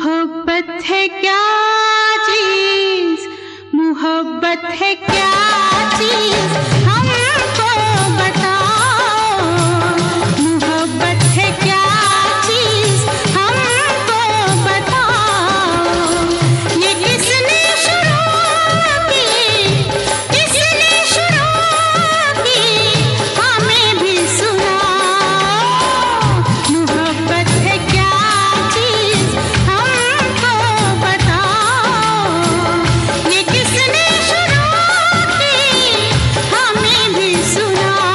मोहब्बत है क्या चीज, मोहब्बत है क्या चीज, हमको बताओ। मोहब्बत है क्या चीज, हमको बताओ। ये किसने शुरू की, किसने शुरू की, हमें भी सुनाओ। मोहब्बत है क्या चीज, हमको बताओ। ये किसने शुरू की, हमें भी सुनाओ।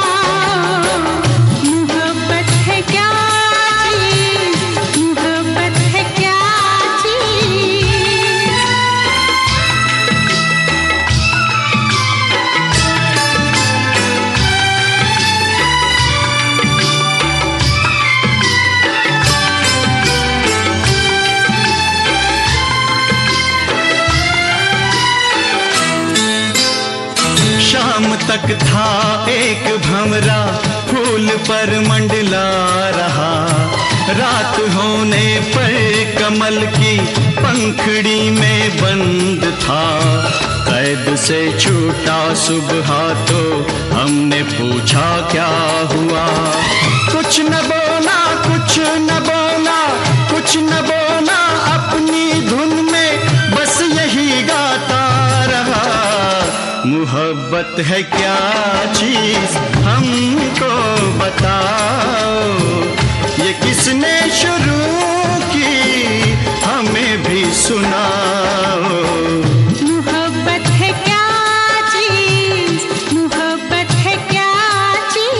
मोहब्बत है क्या चीज, मोहब्बत है क्या चीज। शाम तक था एक भंवरा फूल पर मंडला रहा। रात होने पर कमल की पंखड़ी में बंद था। कैद से छूटा सुबह तो हमने पूछा क्या हुआ। कुछ न बोला, कुछ न बोला, कुछ न बोला, अपनी धुन में बस यही गाता रहा। मोहब्बत है क्या चीज, हमको बताओ। ये किसने शुरू की, हमें भी सुनाओ। मोहब्बत है क्या चीज, मोहब्बत है क्या चीज।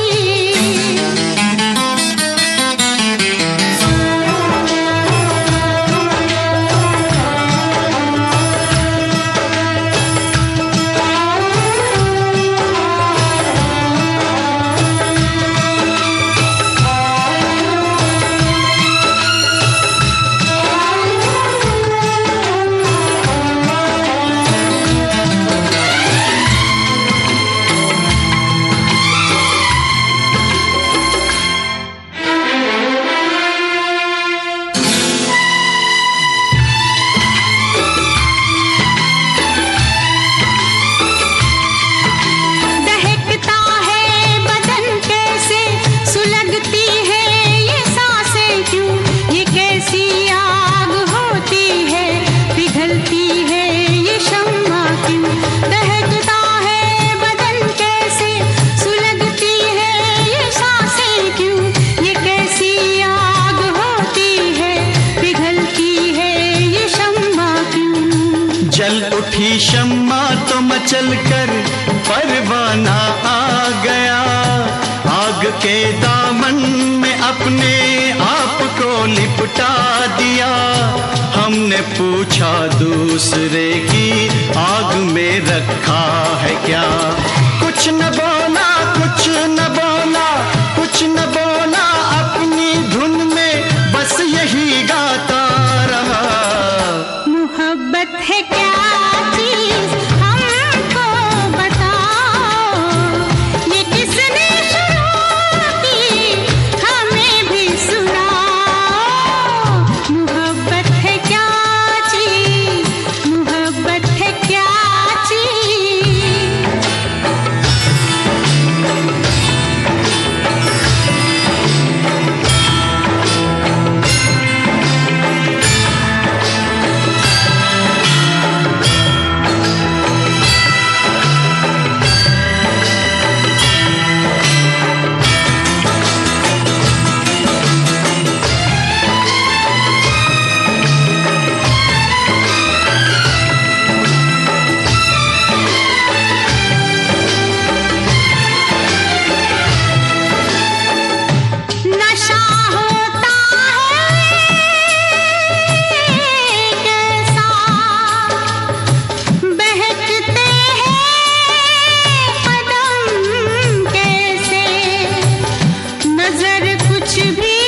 दहकता है बदन कैसे, सुलगती है ये सांसें क्यों। ये कैसी आग होती है, पिघलती है ये शम्मा क्यों। दहकता है बदन कैसे, सुलगती है ये सांसें क्यों। ये कैसी आग होती है, पिघलती है ये शम्मा क्यों। जल उठी शम्मा तो मचल कर परवाना आ गया। आग के दामन में अपने आप को लिपटा दिया। हमने पूछा दूसरे की आग में रखा है क्या। कुछ न बोला, कुछ न बोला, कुछ न बोला, अपनी धुन में बस यही गाता रहा। मोहब्बत है क्या चीज, हमको बताओ। ये किसने शुरू की, हमें भी सुनाओ। मोहब्बत है क्या चीज, मोहब्बत है क्या चीज। नशा होता है कैसा, बहकते हैं कदम कैसे। नजर कुछ भी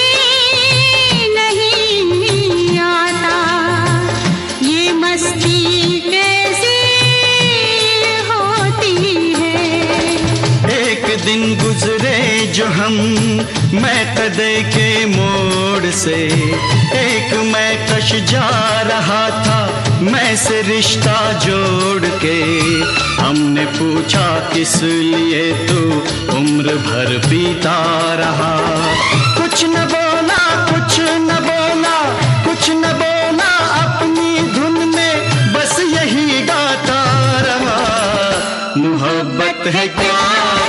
नहीं आता, ये मस्ती कैसी होती है। एक दिन गुजरे जो हम मैं कदे के मोड़ से, एक मैं कश जा रहा था मैं से रिश्ता जोड़ के। हमने पूछा किस लिए तू उम्र भर पीता रहा, कुछ न बोला कुछ न बोला कुछ न बोला, अपनी धुन में बस यही गाता रहा। मोहब्बत है क्या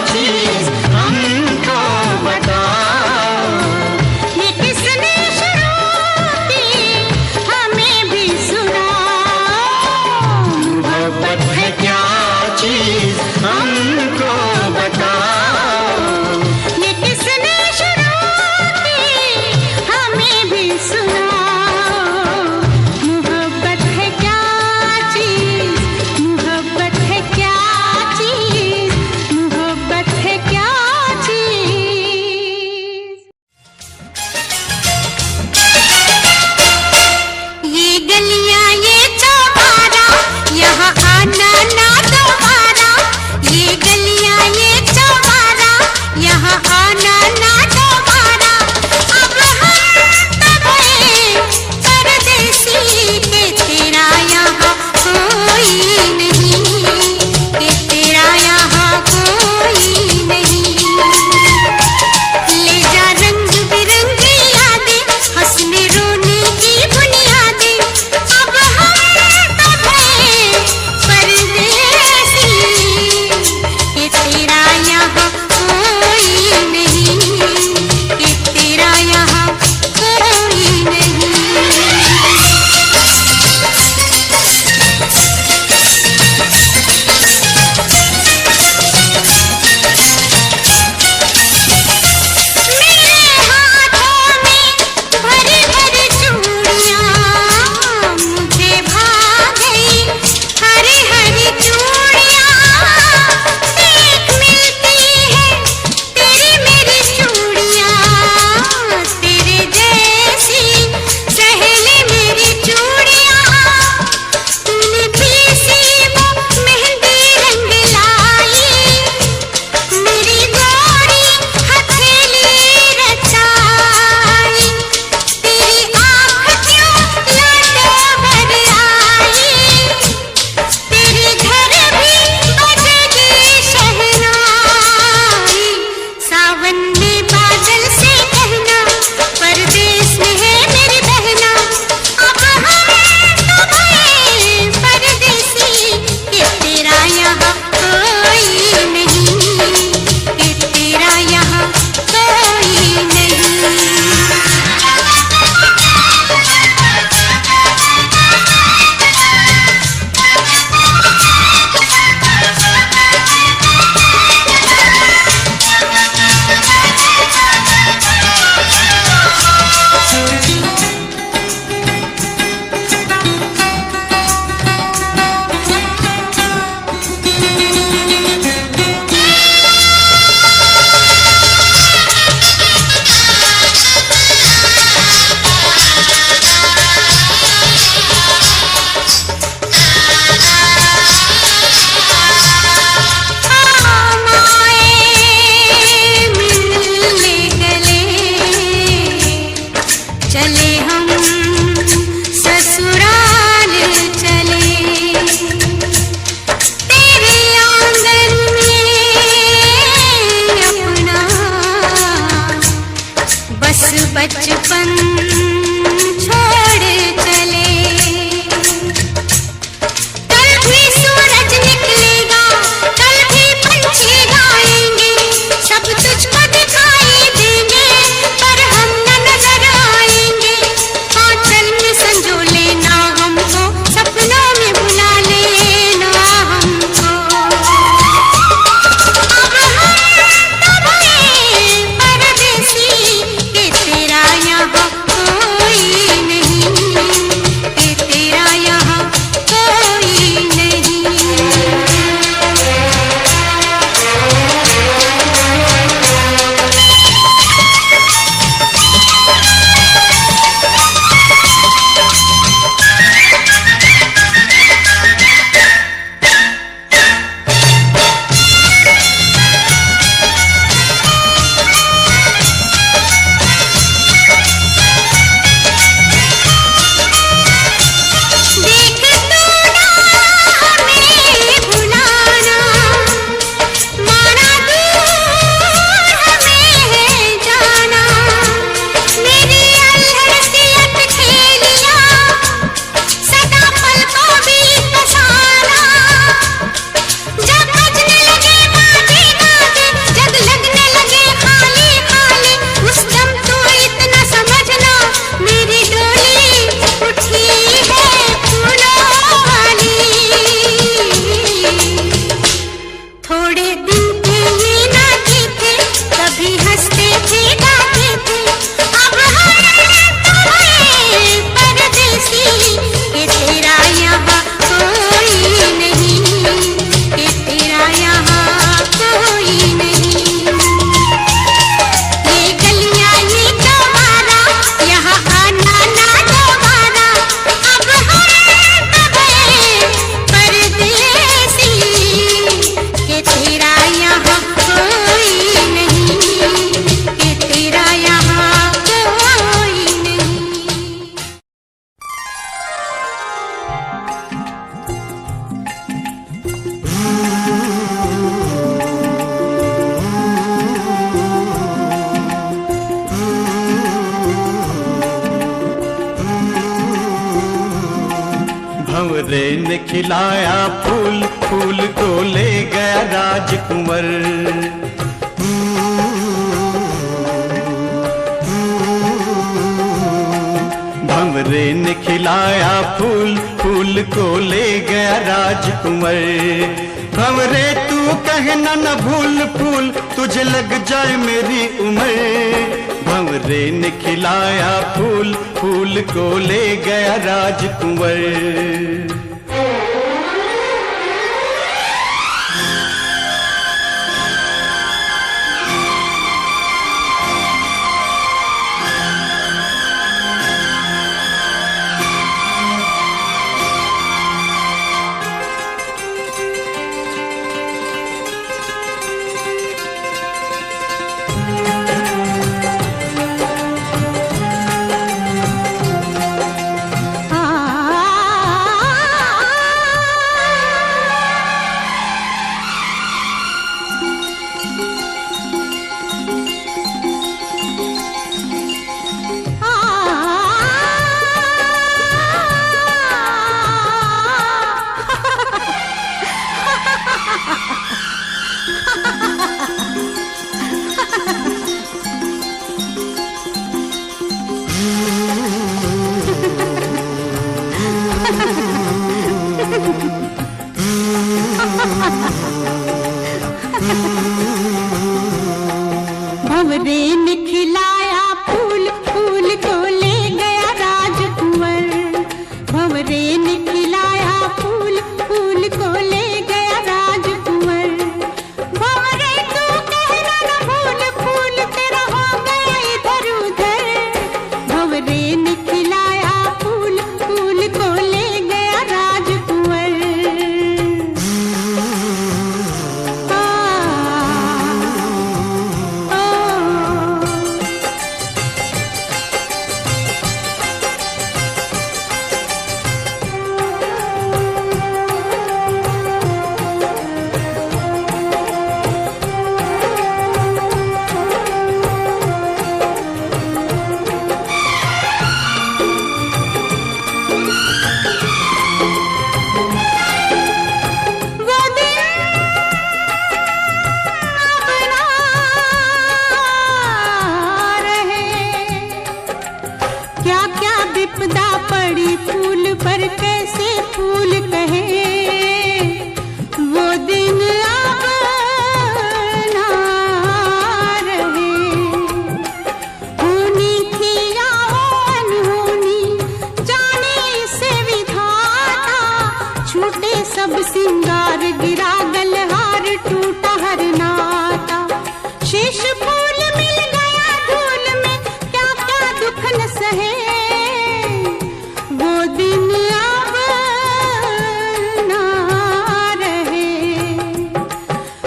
चीज हमको बताओ, ये किसने शुरू की हमें भी सुनाओ। मोहब्बत है क्या चीज हमको बताओ, ये किसने शुरू की हमें भी सुनाओ। मोहब्बत है क्या चीज, मोहब्बत है क्या चीज, भंवरे ने खिलाया फूल, फूल को ले गया राजकुंवर। भंवरे ने खिलाया फूल, फूल को ले गया राजकुंवर। भंवरे तू कहना न भूल फूल, तुझे लग जाए मेरी उम्र। भंवरे ने खिलाया फूल, फूल को ले गया राजकुंवर। भंवरे ने खिलाया फूल, फूल को ले गया राजकुंवर। भंवरे ने खिलाया फूल, फूल को ले गया राजकुंवर। भंवरे तू कहना न भूल फूल, तेरा हो गया इधर उधर। भंवरे ने खिलाया फूल, फूल को ले गया राजकुंवर। विपदा पड़ी फूल पर कैसे फूल कहे, वो दिन अब ना रहे। होनी थी या अनहोनी जाने से विधाता, छूटे सब सिंगार गिरा गलहार टूटा हर नाता। शेष फूल मिल गया धूल में, क्या क्या दुख न सहे। वो दिन अब ना रहे।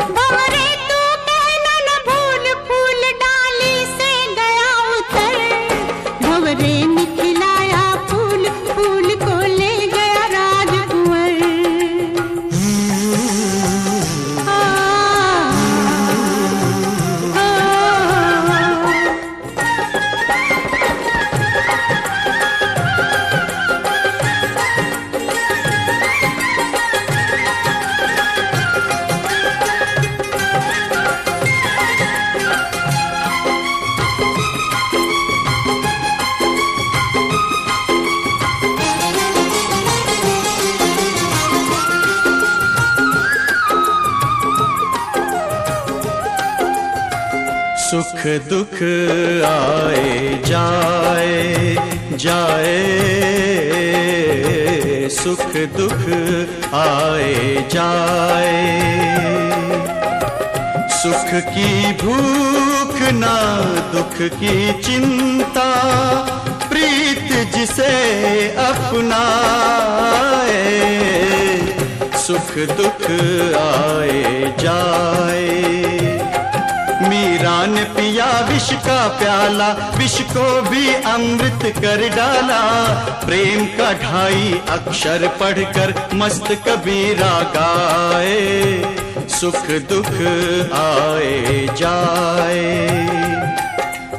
भंवरे तू कहना न भूल फूल डाली से गया उतर। भंवरे ने खिलाया फूल, फूल को ले गया राजकुंवर। सुख दुख आए जाए जाए, सुख दुख आए जाए। सुख की भूख ना दुख की चिंता, प्रीत जिसे अपनाए। सुख दुख आए जाए। मीरा ने पिया विष का प्याला, विष को भी अमृत कर डाला। प्रेम का 2.5 अक्षर पढ़कर मस्त कबीरा गाए। सुख दुख आए जाए।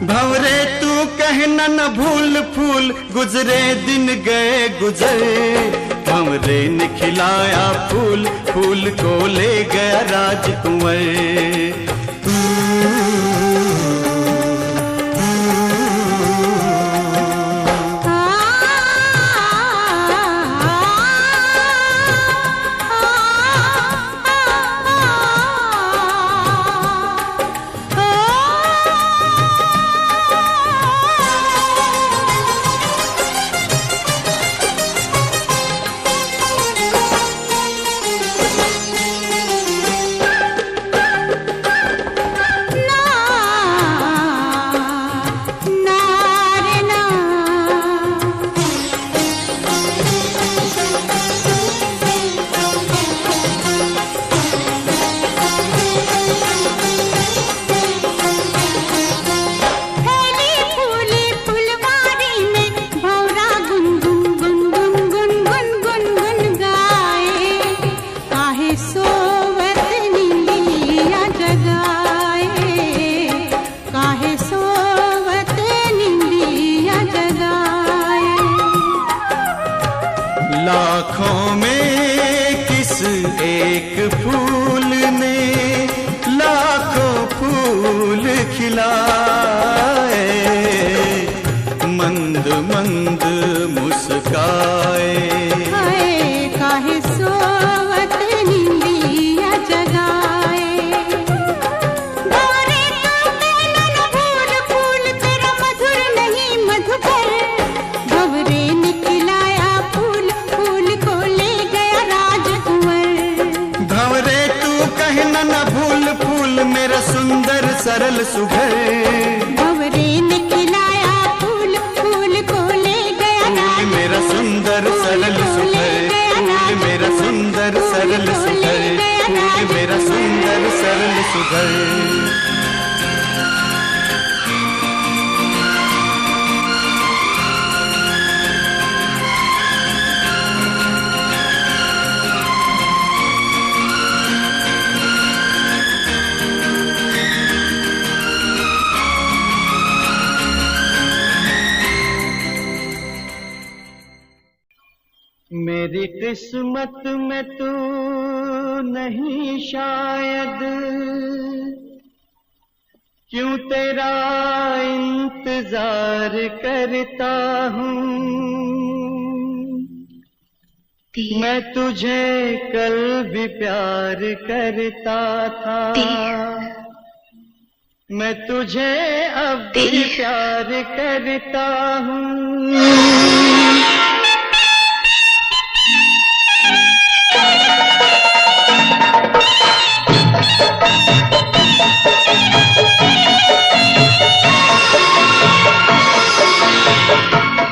भंवरे तू कहना न भूल फूल, गुजरे दिन गए गुजर। भंवरे ने खिलाया फूल, फूल को ले गया राजकुंवर। लाखों में किस एक फूल ने लाखों फूल खिलाए, मंद मंद मुस्काए। हाय काहे सोवत निंदिया जगाए। भंवरे तो कहना न भूल, फूल तेरा मधुर नहीं मधुकर। भंवरे ने खिलाया फूल, फूल को ले गया राजकुंवर। भंवरे तू कहना न भूल, फूल मेरा सुंदर सरल सुघर। भंवरे ने खिलाया फूल, फूल को ले गया फूल मेरा सुंदर सरल सुघर, फूल मेरा सुंदर सरल सुघर, फूल मेरा सुंदर सरल सुघर। मेरी किस्मत में तू नहीं शायद, क्यों तेरा इंतजार करता हूँ। मैं तुझे कल भी प्यार करता था, मैं तुझे अब भी प्यार करता हूँ।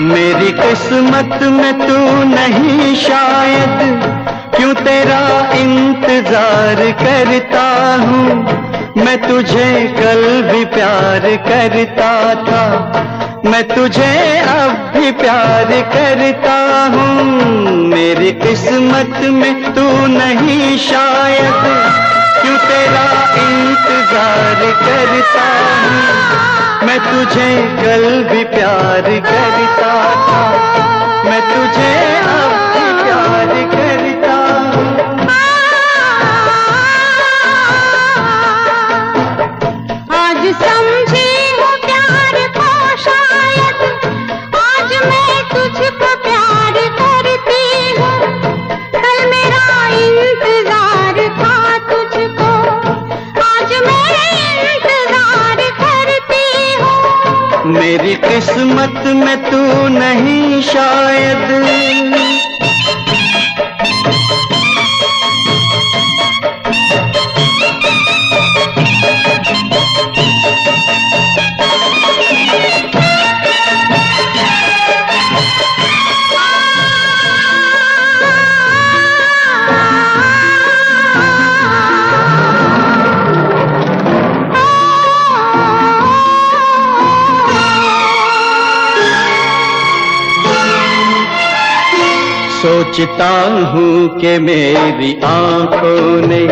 मेरी किस्मत में तू नहीं शायद, क्यों तेरा इंतजार करता हूँ। मैं तुझे कल भी प्यार करता था, मैं तुझे अब भी प्यार करता हूँ। मेरी किस्मत में तू नहीं शायद, क्यों तेरा इंतजार करता हूँ। मैं तुझे कल भी प्यार करता था, मैं तुझे अब भी प्यार करता हूँ। आज समझी हूँ प्यार को शायद, आज मैं तुझको प्यार करती हूँ। कल मेरा इंतजार था तुझको, आज मैं इंतजार करती हूँ। मेरी किस्मत में तू नहीं शायद। सोचता हूँ कि मेरी आंखों ने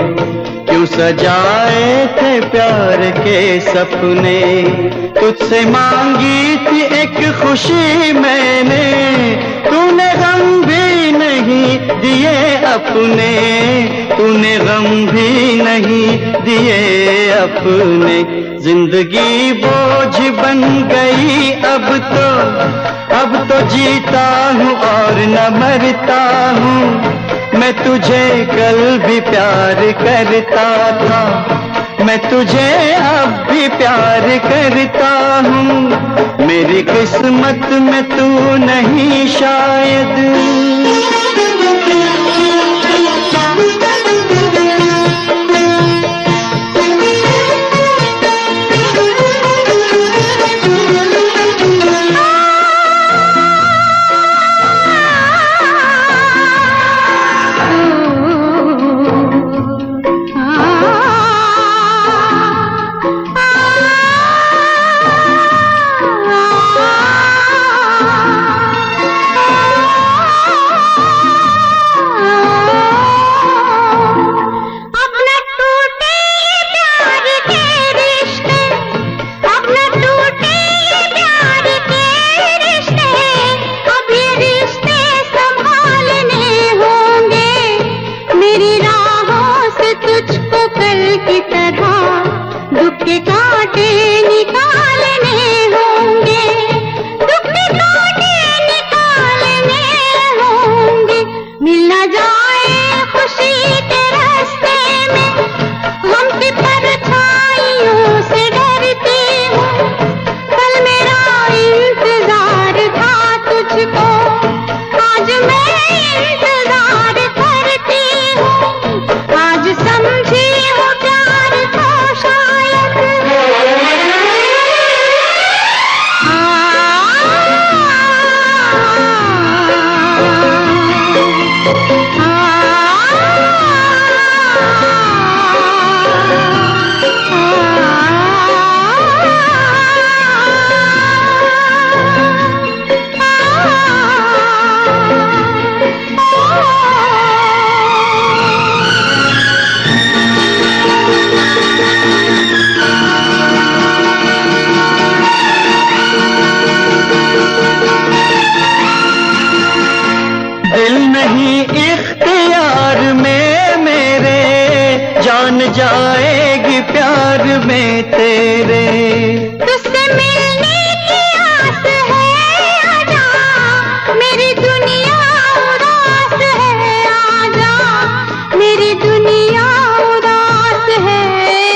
क्यों सजाए थे प्यार के सपने। तुझसे मांगी थी एक खुशी मैंने, तूने गम भी नहीं दिए अपने, तूने गम भी नहीं दिए अपने। जिंदगी बोझ बन गई अब तो जीता हूँ और न मरता हूँ। मैं तुझे कल भी प्यार करता था, मैं तुझे अब भी प्यार करता हूँ। मेरी किस्मत में तू नहीं शायद। जाएगी प्यार में तेरे। तुझसे मिलने की आस है, आजा मेरी दुनिया उदास है, आजा मेरी दुनिया उदास है,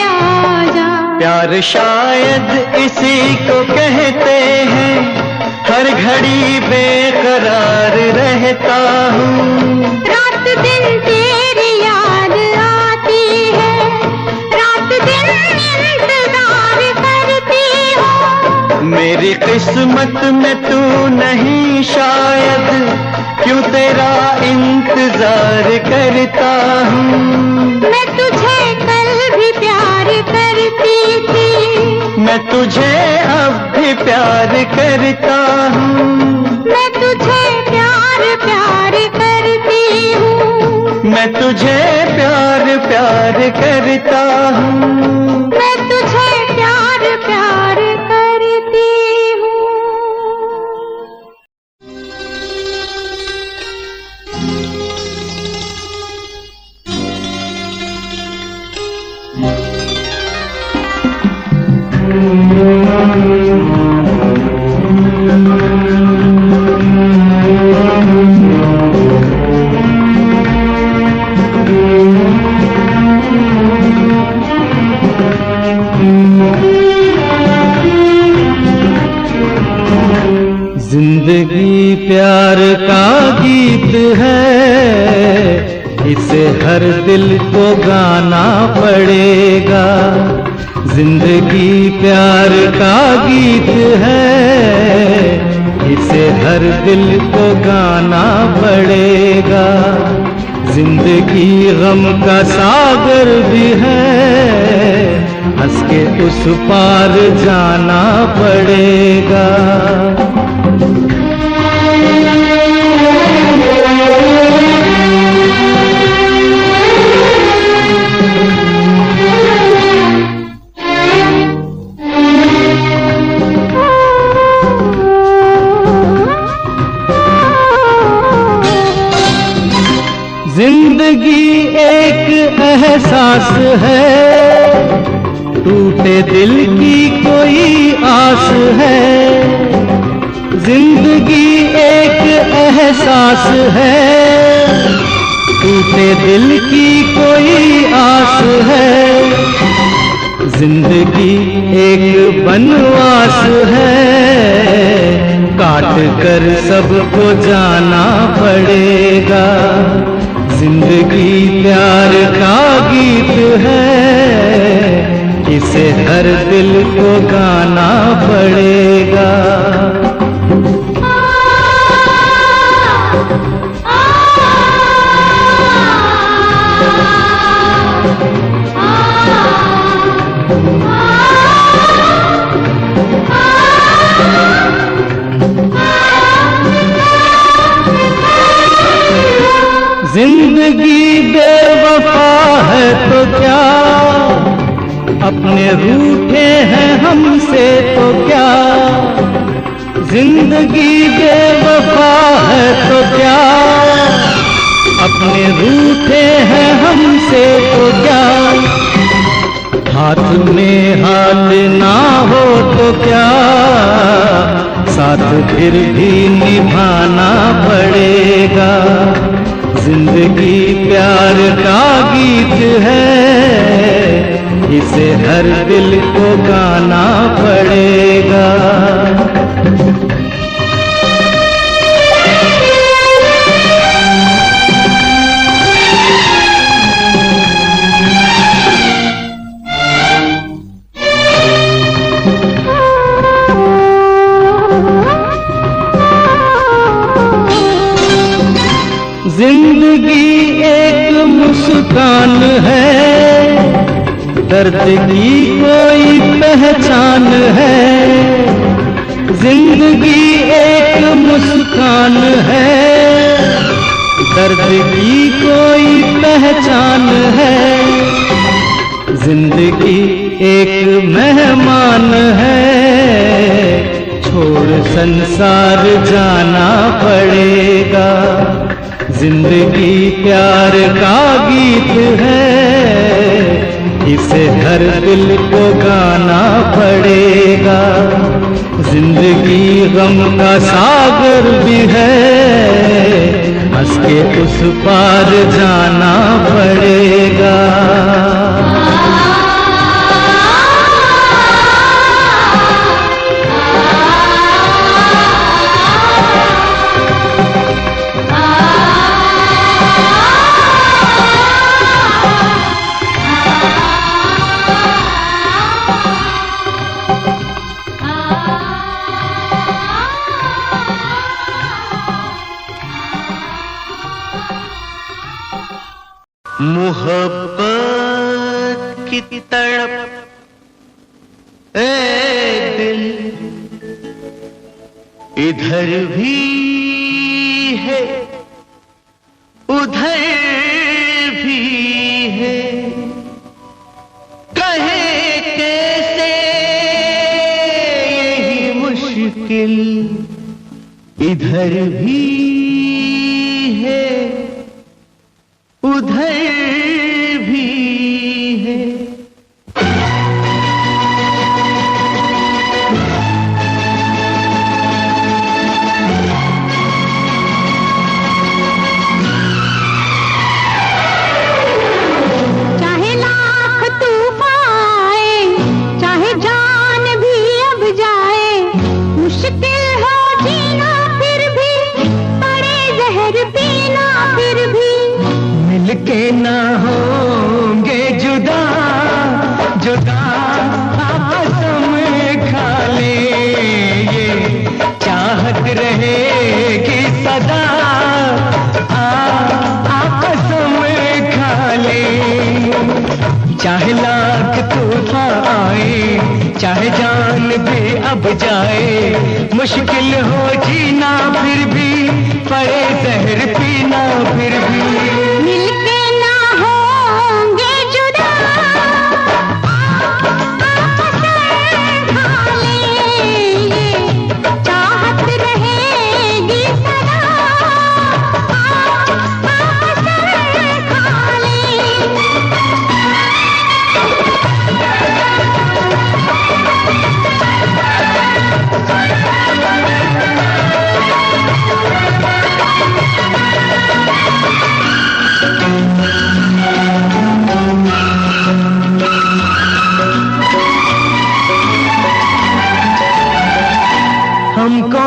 आजा। प्यार शायद इसी को कहते हैं, हर घड़ी बेकरार रहता हूँ। रात दिन तेरी याद आती है, रात दिन इंतजार करती हूँ। मेरी किस्मत में तू नहीं शायद, क्यों तेरा इंतजार करता हूँ। मैं तुझे कल भी प्यार करती थी, मैं तुझे अब भी प्यार करता हूँ। मैं तुझे प्यार प्यार करती हूँ, मैं तुझे प्यार प्यार करता हूँ। मैं तुझे प्यार प्यार करती हूँ। जिंदगी प्यार का गीत है, इसे हर दिल को गाना पड़ेगा। जिंदगी प्यार का गीत है, इसे हर दिल को गाना पड़ेगा। जिंदगी गम का सागर भी है, हंस के उस पार जाना पड़ेगा। जिंदगी एक एहसास है, टूटे दिल की कोई आस है। जिंदगी एक एहसास है, टूटे दिल की कोई आस है। जिंदगी एक बनवास है, काट कर सबको जाना पड़ेगा। जिंदगी प्यार का गीत है, इसे हर दिल को गाना पड़ेगा। जिंदगी बेवफा है तो क्या, अपने रूठे हैं हमसे तो क्या। जिंदगी बेवफा है तो क्या, अपने रूठे हैं हमसे तो क्या। हाथ में हाथ ना हो तो क्या, साथ फिर भी निभाना पड़ेगा। जिंदगी प्यार का गीत है, इसे हर दिल को गाना पड़ेगा। जिंदगी एक मुस्कान है, दर्द की कोई पहचान है। जिंदगी एक मुस्कान है, दर्द की कोई पहचान है। जिंदगी एक मेहमान है, छोड़ संसार जाना पड़ेगा। जिंदगी प्यार का गीत है, इसे हर दिल को गाना पड़ेगा। जिंदगी गम का सागर भी है, हंस के उस पार जाना पड़ेगा। मोहब्बत की तड़प ए दिल इधर भी है उधर भी है, कहे कैसे यही मुश्किल इधर भी है उधर भी है। चाहे लाख तूफान आए, चाहे जान भी अब जाए, मुश्किल हो जीना फिर भी, पड़े जहर पीना फिर भी, मिलके ना होंगे जुदा, जुदा कसम खा ले, ये चाहत रहेगी सदा। कसम खा ले, चाहे लाख तूफान आए, चाहे जान भी अब जाए, मुश्किल हो जीना फिर भी, पड़े जहर पीना फिर भी, मिलके ना होंगे जुदा, कसम खा ले, ये चाहत रहेगी सदा। कसम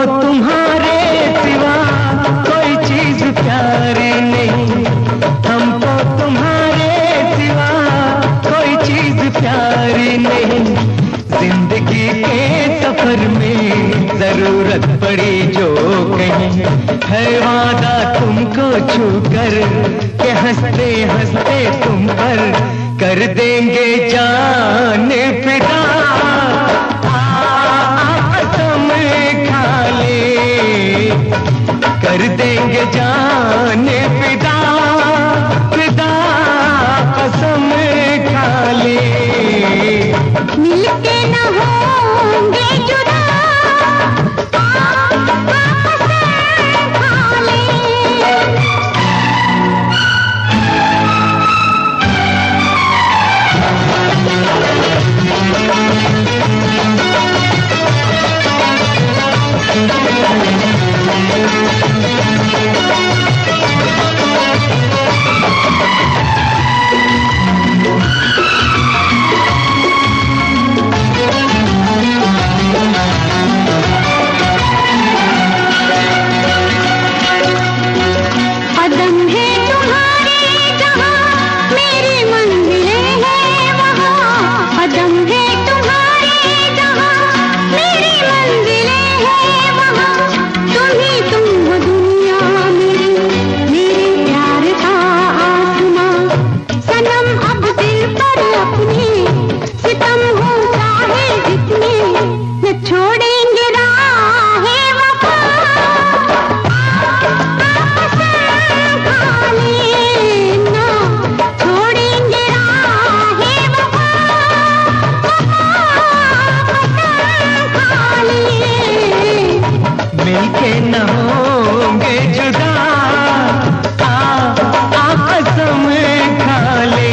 तुम्हारे सिवा कोई चीज प्यारी नहीं, हमको तुम्हारे सिवा कोई चीज प्यारी नहीं। जिंदगी के सफर में जरूरत पड़ी जो कहीं, है वादा तुमको छूकर के हंसते हंसते तुम पर कर देंगे जान फिदा। कसम खा ले, कर देंगे जान फिदा, फिदा कसम खा ले। मिलके न होंगे जुदा, कसम खा ले। कदम है तुम्हारे जहाँ मेरी मंजिलें हैं वहाँ, कदम है तुम्हारे जहाँ मेरी मंजिलें हैं वहाँ। तुम ही तुम हो दुनिया मेरी, मेरे प्यार का आसमां। सनम अब दिल पर अपने सितम हो चाहे जितने, न छोड़ेंगे राहे वफा। मिलके न होंगे जुदा, कसम खा ले।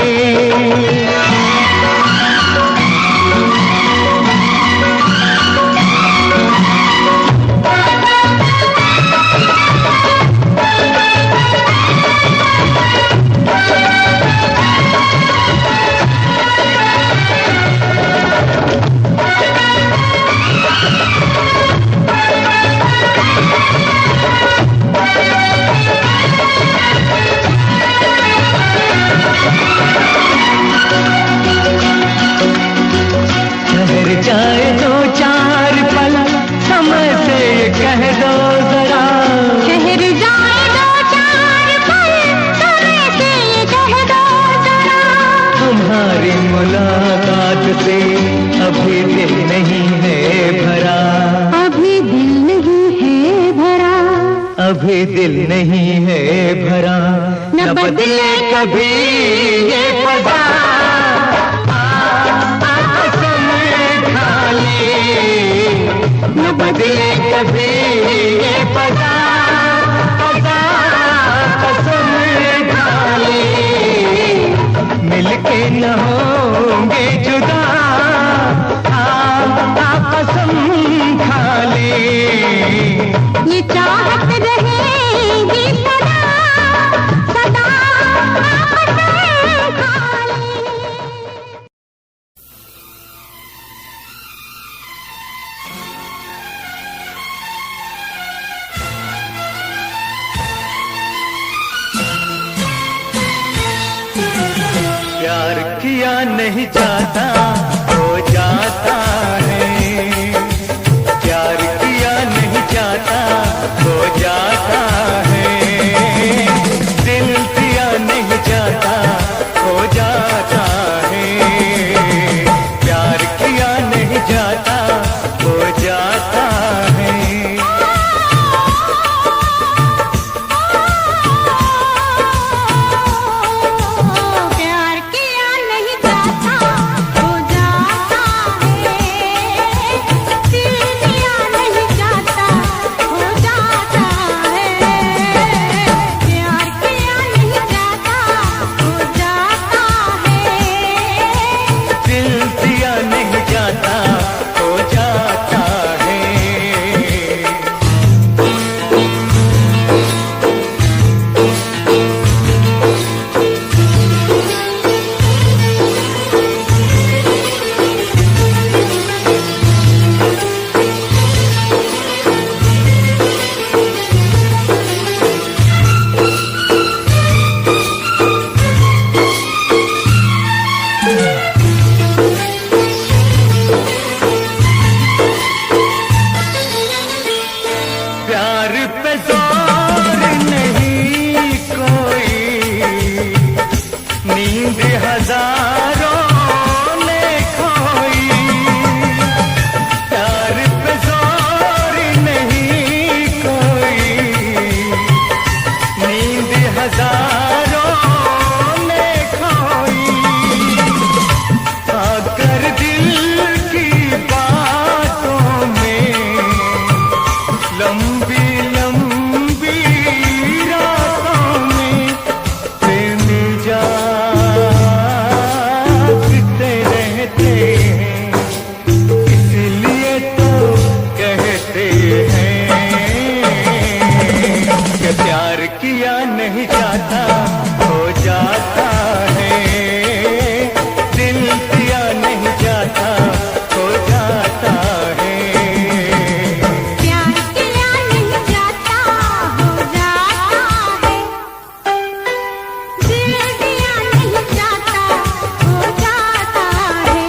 ठहर जाए दो चार पल, समय से कह दो जरा। ठहर जाए दो चार पल, समय से कह दो जरा। तुम्हारी मुलाकात से अभी दिल नहीं है भरा, अभी दिल नहीं है भरा, अभी दिल नहीं है भरा। न बदले कभी ये पदा, कसम खा ले। न बदले कभी ये पदा, कसम खा ले। मिलके न होंगे जुदा, कसम खा ले। ये चाहत रहेगी सदा, सदा कसम खा ले। प्यार किया नहीं जाता हो जाता है, प्यार किया नहीं जाता हो जाता है। दिल दिया नहीं जाता हो जाता है, प्यार किया नहीं जाता हो जाता है। प्यार किया नहीं जाता हो जाता जाता हो जाता है, दिल दिया नहीं जाता हो जाता है। प्यार किया नहीं जाता हो जाता है, दिल दिया नहीं जाता हो जाता है।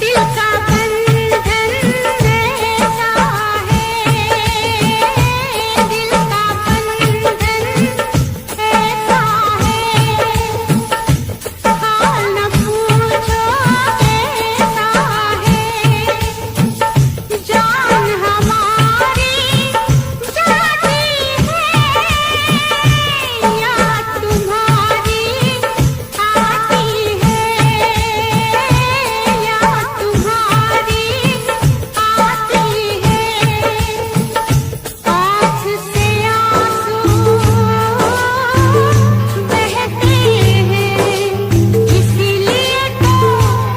दिल का बंधन ऐसा है, दिल का बंधन ऐसा है, हाल न पूछो कैसा है। जान हमारी जाती है, याद तुम्हारी आती है, याद तुम्हारी आती है। आँख से आंसू बहते हैं, इसीलिए तो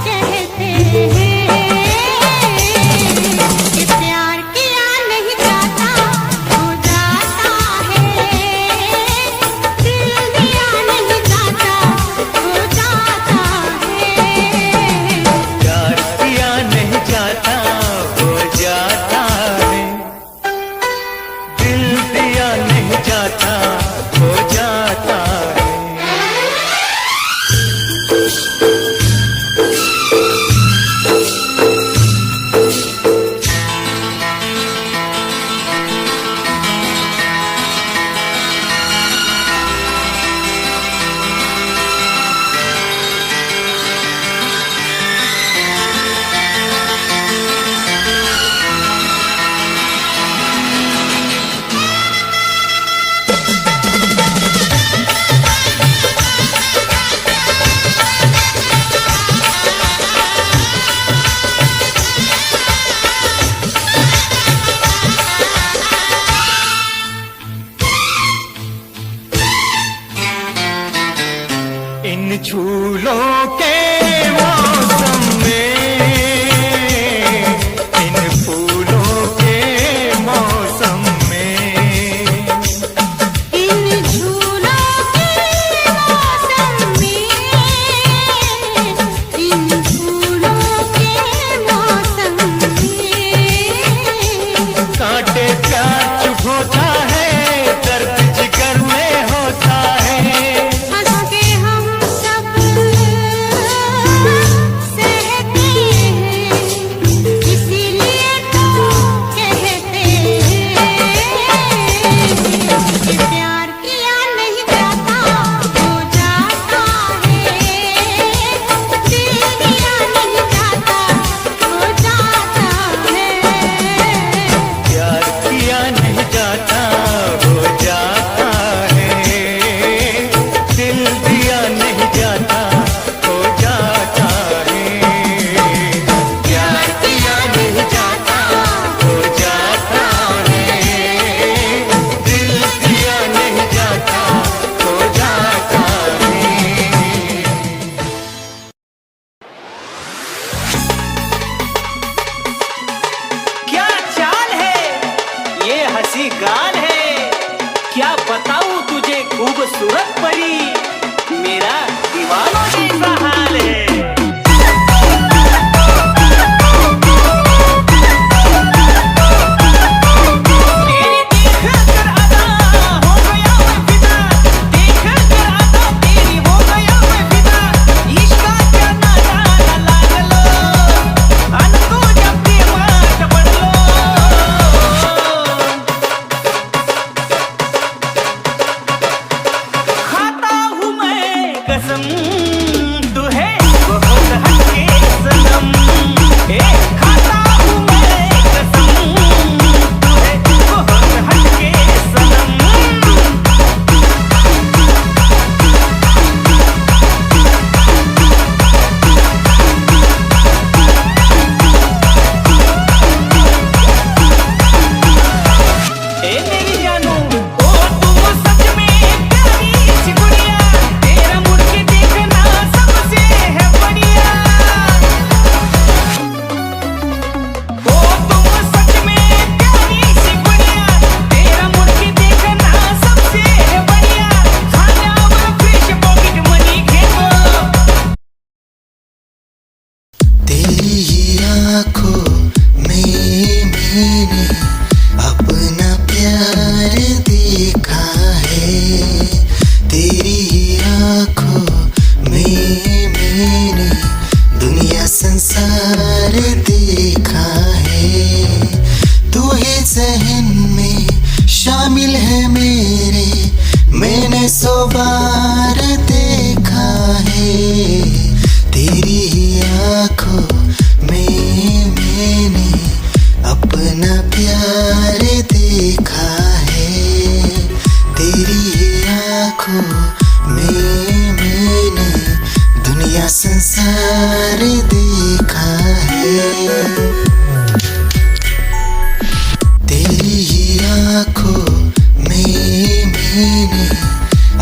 कहते हैं कि प्यार किया नहीं जाता हो जाता है, दिल दिया नहीं जाता हो जाता है। प्यार किया नहीं जाता हो जाता है, दिल दिया नहीं जाता हो जाता है। इन झूलों के मौसम में, इन फूलों के मौसम में, इन झूलों के मौसम में, इन फूलों के मौसम में, कांटे प्यार चुप होता है, दर्द जिगर में होता है। हंस के हम सब सहते हैं, इसीलिए तो कहते हैं कि प्यार किया नहीं जाता हो जाता है, दिल दिया नहीं जाता हो जाता है। प्यार किया नहीं जाता हो जाता है, दिल दिया नहीं जाता हो जाता है। प्यार किया नहीं जाता हो जाता है, दिल दिया नहीं जाता हो जाता है। क्या चाल है, ये हंसी गाल है, क्या बताऊं तुझे खूबसूरत परी, मेरा दीवानों जैसा हाल है। तेरी देख कर अदा हो गया मैं फिदा, देख कर अदा तेरी हो गया मैं फिदा, इश्क का नाता लागलो, अनको जब भी माट पड़लो। खाता हूँ मैं कसम, तू है शामिल है मेरे, मैंने 100 बार देखा है तेरी ही आँखों में मैंने अपना प्यार देखा है, तेरी ही आँखों में मैंने दुनिया संसार देखा है, तेरी ही आँखों में मैंने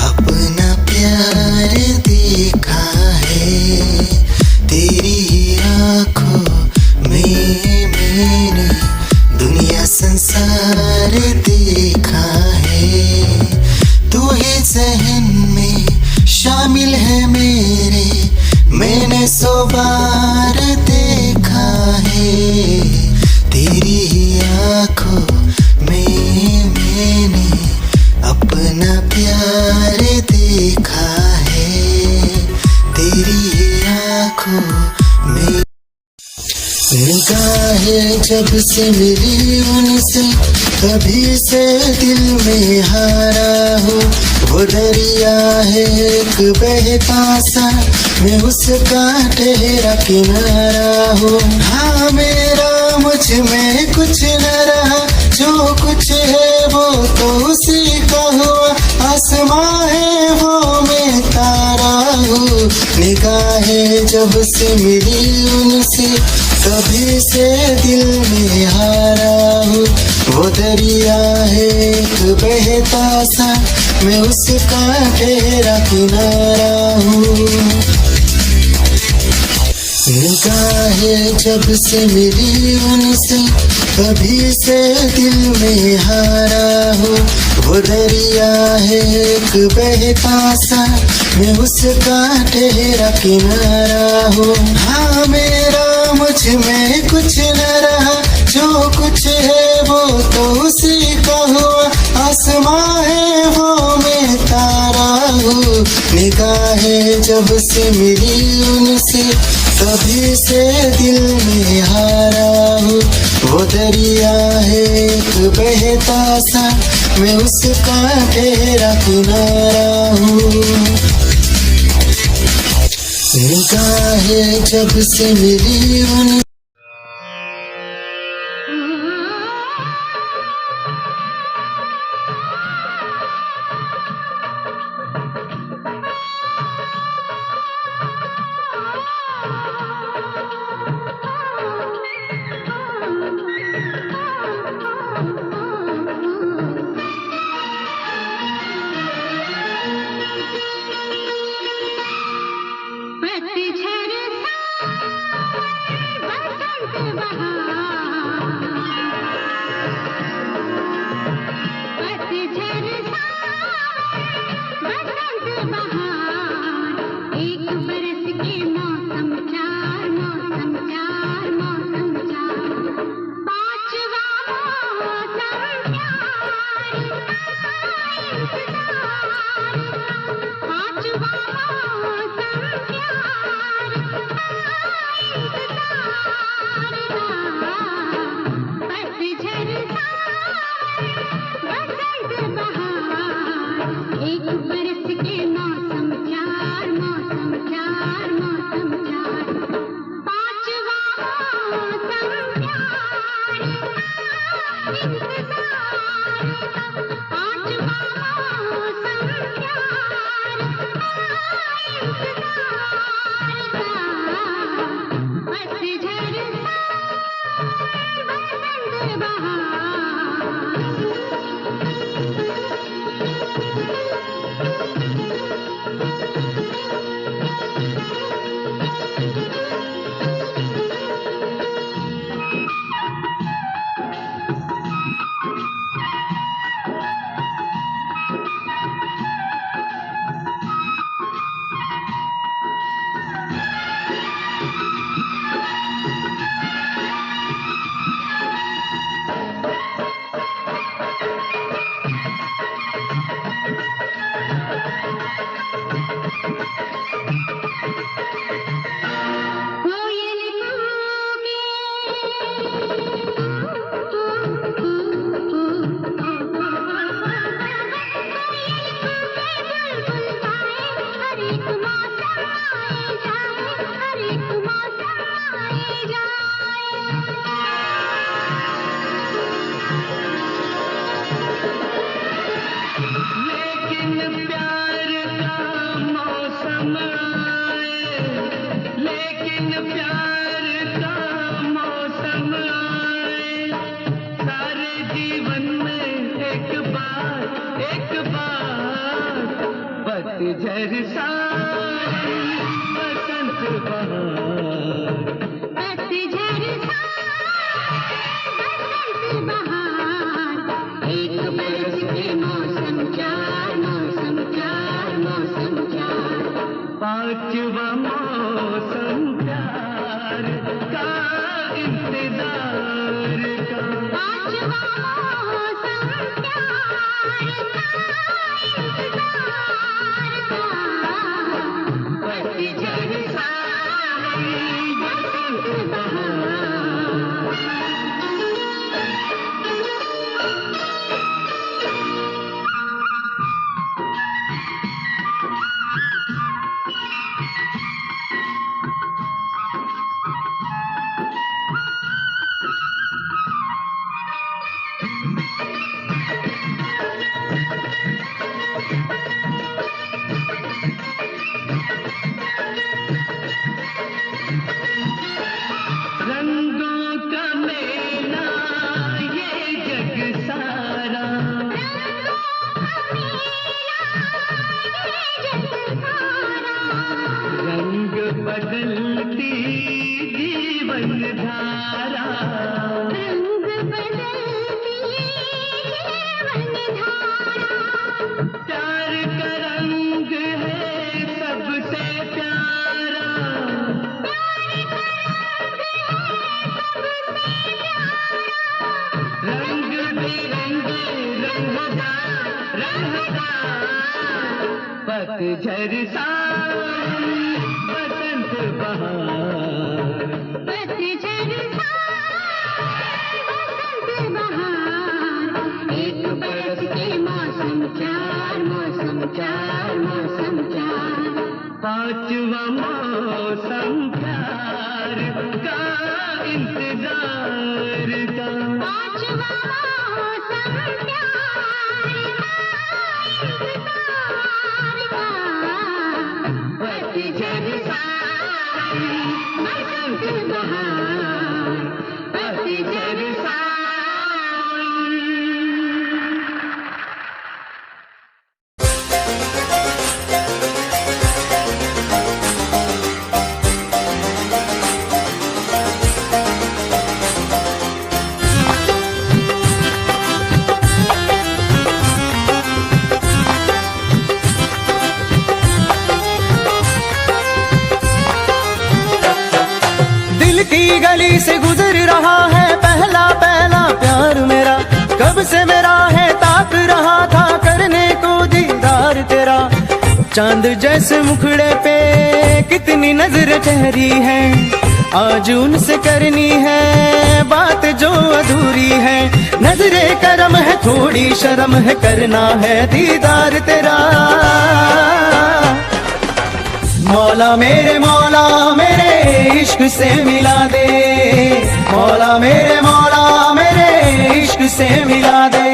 अपना प्यार देखा है, तेरी ही आँखों में मैंने दुनिया संसार देखा है। तू ही जहन में शामिल है मेरे, मैंने 100 बार देखा है तेरी ही आँखों में मैंने अपना प्यार देखा है, तेरी ही आँखों में। निगाहें जब से मिली उनसे तभी से दिल में हारा हो, वो दरिया है एक बहता सा, मैं उसका ठहरा किनारा हो। हाँ मेरा मुझ में कुछ न रहा, जो कुछ है वो तो उसी का हुआ, आसमां है वो मैं तारा हूँ। निगाहें जब से मिली उनसे तभी से दिल में हारा हूँ, वो दरिया है एक बहता सा, मैं उसका ठहरा किनारा हूँ। निगाहें जब से मिली उनसे तभी से दिल में हारा हूँ, वो दरिया है एक बहता सा, मैं उसका ठहरा किनारा हूँ। हाँ मेरा मुझ में कुछ न रहा, जो कुछ है वो तो उसी का हुआ, आसमां है वो मैं तारा हूँ। निगाहें जब से मिली उनसे तभी से दिल में हारा हूँ, वो दरिया है एक बहता सा, मैं उसका ठहरा किनारा हूँ। निगाहें जब से मिली उन पतझड़ सावन बसंत बहार, पतझड़ सावन बसंत बहार, एक बरस के मौसम चार, मौसम चार, मौसम चार। पांचवा मौसम प्यार का इंतजार का, पांचवा मौसम प्यार का इंतजार का, पतझड़ सावन बसंत बहार। रंगों का मेला ये जग सारा, रंग बदलती जीवन धारा, रंग बदलती जीवन धारा, प्यार का रंग है सबसे प्यारा, रंग बिरंगे रंगदार, पतझड़ सावन बसंत बहार, पतझड़ सावन बसंत बहार, एक बरस के मौसम चार, मौसम चार, मौसम चार। पांचवा मौसम प्यार का इंतजार का, पांचवा मौसम प्यार का इंतजार का, पतझड़ सावन बसंत बहार, पतझड़ सावन। दिल की गली से गुजर रहा है पहला पहला प्यार मेरा, कब से मेरा है ताक रहा था करने को दीदार तेरा। चांद जैसे मुखड़े पे कितनी नजर ठहरी है, आज उनसे करनी है बात जो अधूरी है। नजरे करम है थोड़ी शर्म है, करना है दीदार तेरा। मौला मेरे इश्क से मिला दे, मौला मेरे इश्क से मिला दे।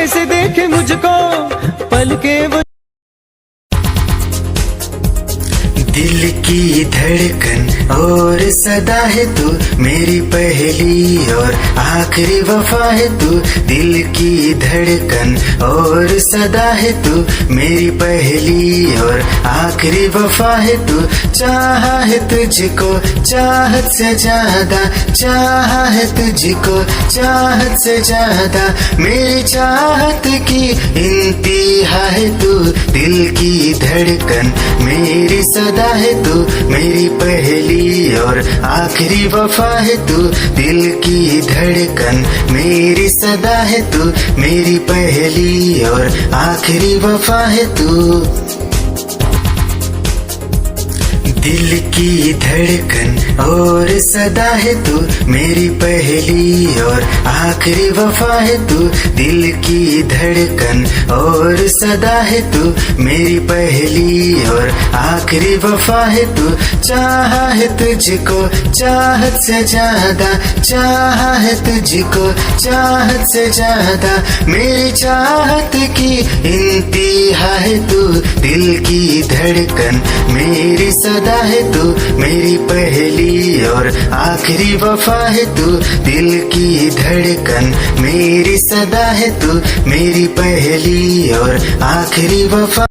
से देखे मुझको पल के वो, दिल की धड़कन और सदा है तू, मेरी पहली और आखिरी वफा है तू। दिल की धड़कन और सदा है तू, मेरी पहली और आखिरी वफा है तू। चाहा है तुझको चाहत से ज्यादा, चाहा है तुझको चाहत से ज्यादा। मेरी चाहत की इंतहा है तू, दिल की धड़कन मेरी सदा है तू, मेरी पहली और आखिरी वफा है तू। दिल की धड़कन मेरी सदा है तू, मेरी पहली और आखिरी वफा है तू। दिल की धड़कन और सदा है तू, मेरी पहली और आखिरी वफा है तू। दिल की धड़कन और सदा है तू, मेरी पहली और आखिरी वफा है तू। चाहा है तुझको चाहत से ज्यादा, चाहा है तुझको चाहत से ज्यादा, मेरी चाहत की इंतहा है तू। दिल की धड़कन मेरी सदा है तू, मेरी पहली और आखिरी वफा है तू। दिल की धड़कन मेरी सदा है तू, मेरी पहली और आखिरी वफा।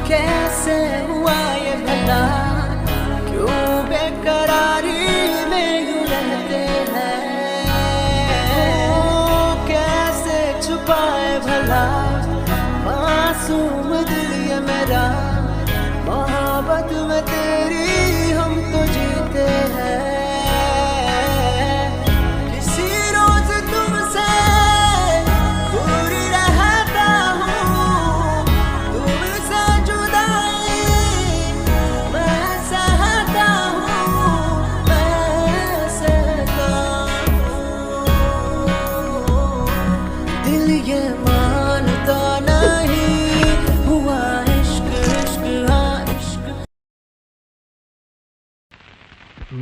कैसे हुआ ये भला, क्यों बेकरारी में यूं रहते हैं। कैसे छुपाए भला मासूम दिल ये मेरा, मोहब्बत में तेरी हम तो जीते हैं। किसी रोज तुमसे दूर रहता हूँ, तुमसे जुदाई मैं सहता हूँ, मैं सहता हूँ। दिल ये मानता नहीं हुआ इश्क, इश्क हाँ इश्क।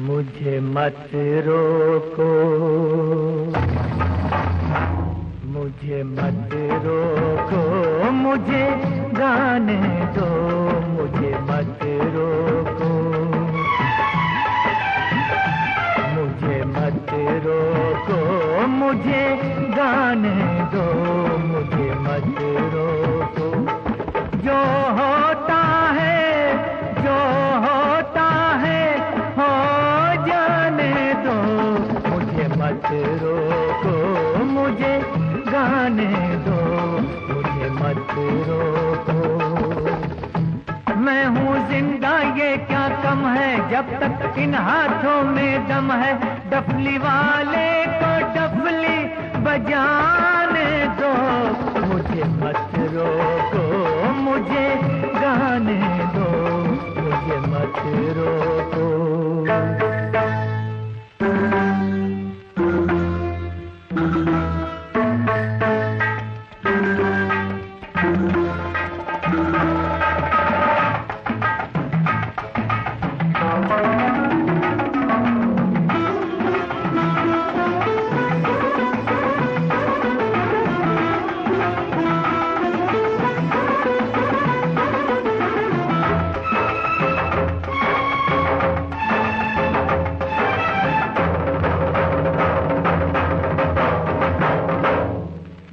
मुझे मत रोको, मुझे मत रोको, मुझे गाने दो, मुझे मत रोको, मुझे मत रोको, मुझे गाने दो, मुझे मत रोको। जो होता है, जो होता है हो जाने दो, मुझे मत रोको, मुझे गाने दो, मुझे मत रोको। मैं हूँ जिंदा ये क्या कम है, जब तक इन हाथों में दम है। डफली वाले को डफली बजाने दो, मुझे मत रोको, मुझे गाने दो, मुझे मत रोको।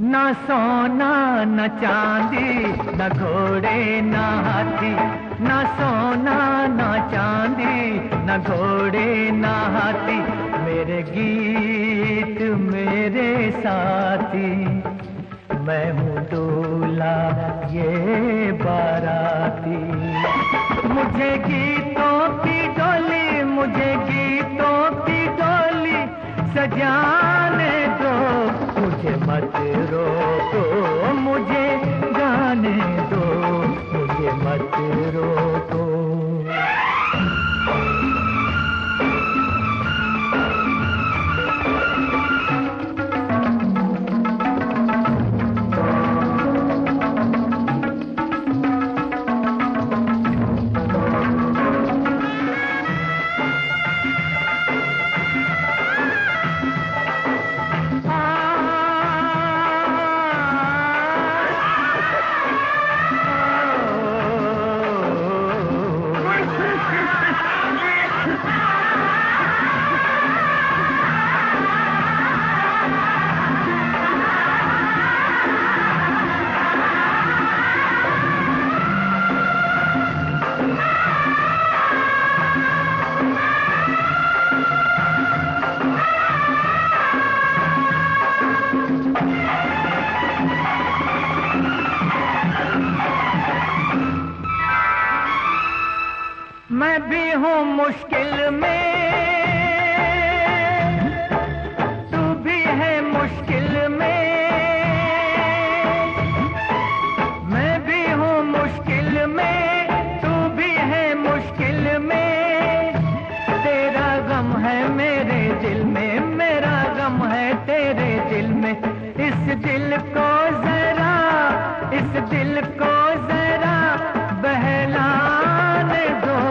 न सोना न चांदी, न घोड़े न हाथी, न सोना न चांदी, न घोड़े न हाथी, मेरे गीत मेरे साथी। मैं हूँ दूल्हा ये बाराती, मुझे गीतों की डोली, मुझे गीतों की डोली सजाने दो, मुझे मत रोको, मुझे गाने दो, मुझे मत रोको। मैं भी हूँ मुश्किल में, तू भी है मुश्किल में। मैं भी हूँ मुश्किल में, तू भी है मुश्किल में। तेरा गम है मेरे दिल में, मेरा गम है तेरे दिल में। इस दिल को जरा, इस दिल को जरा बहलाने दो।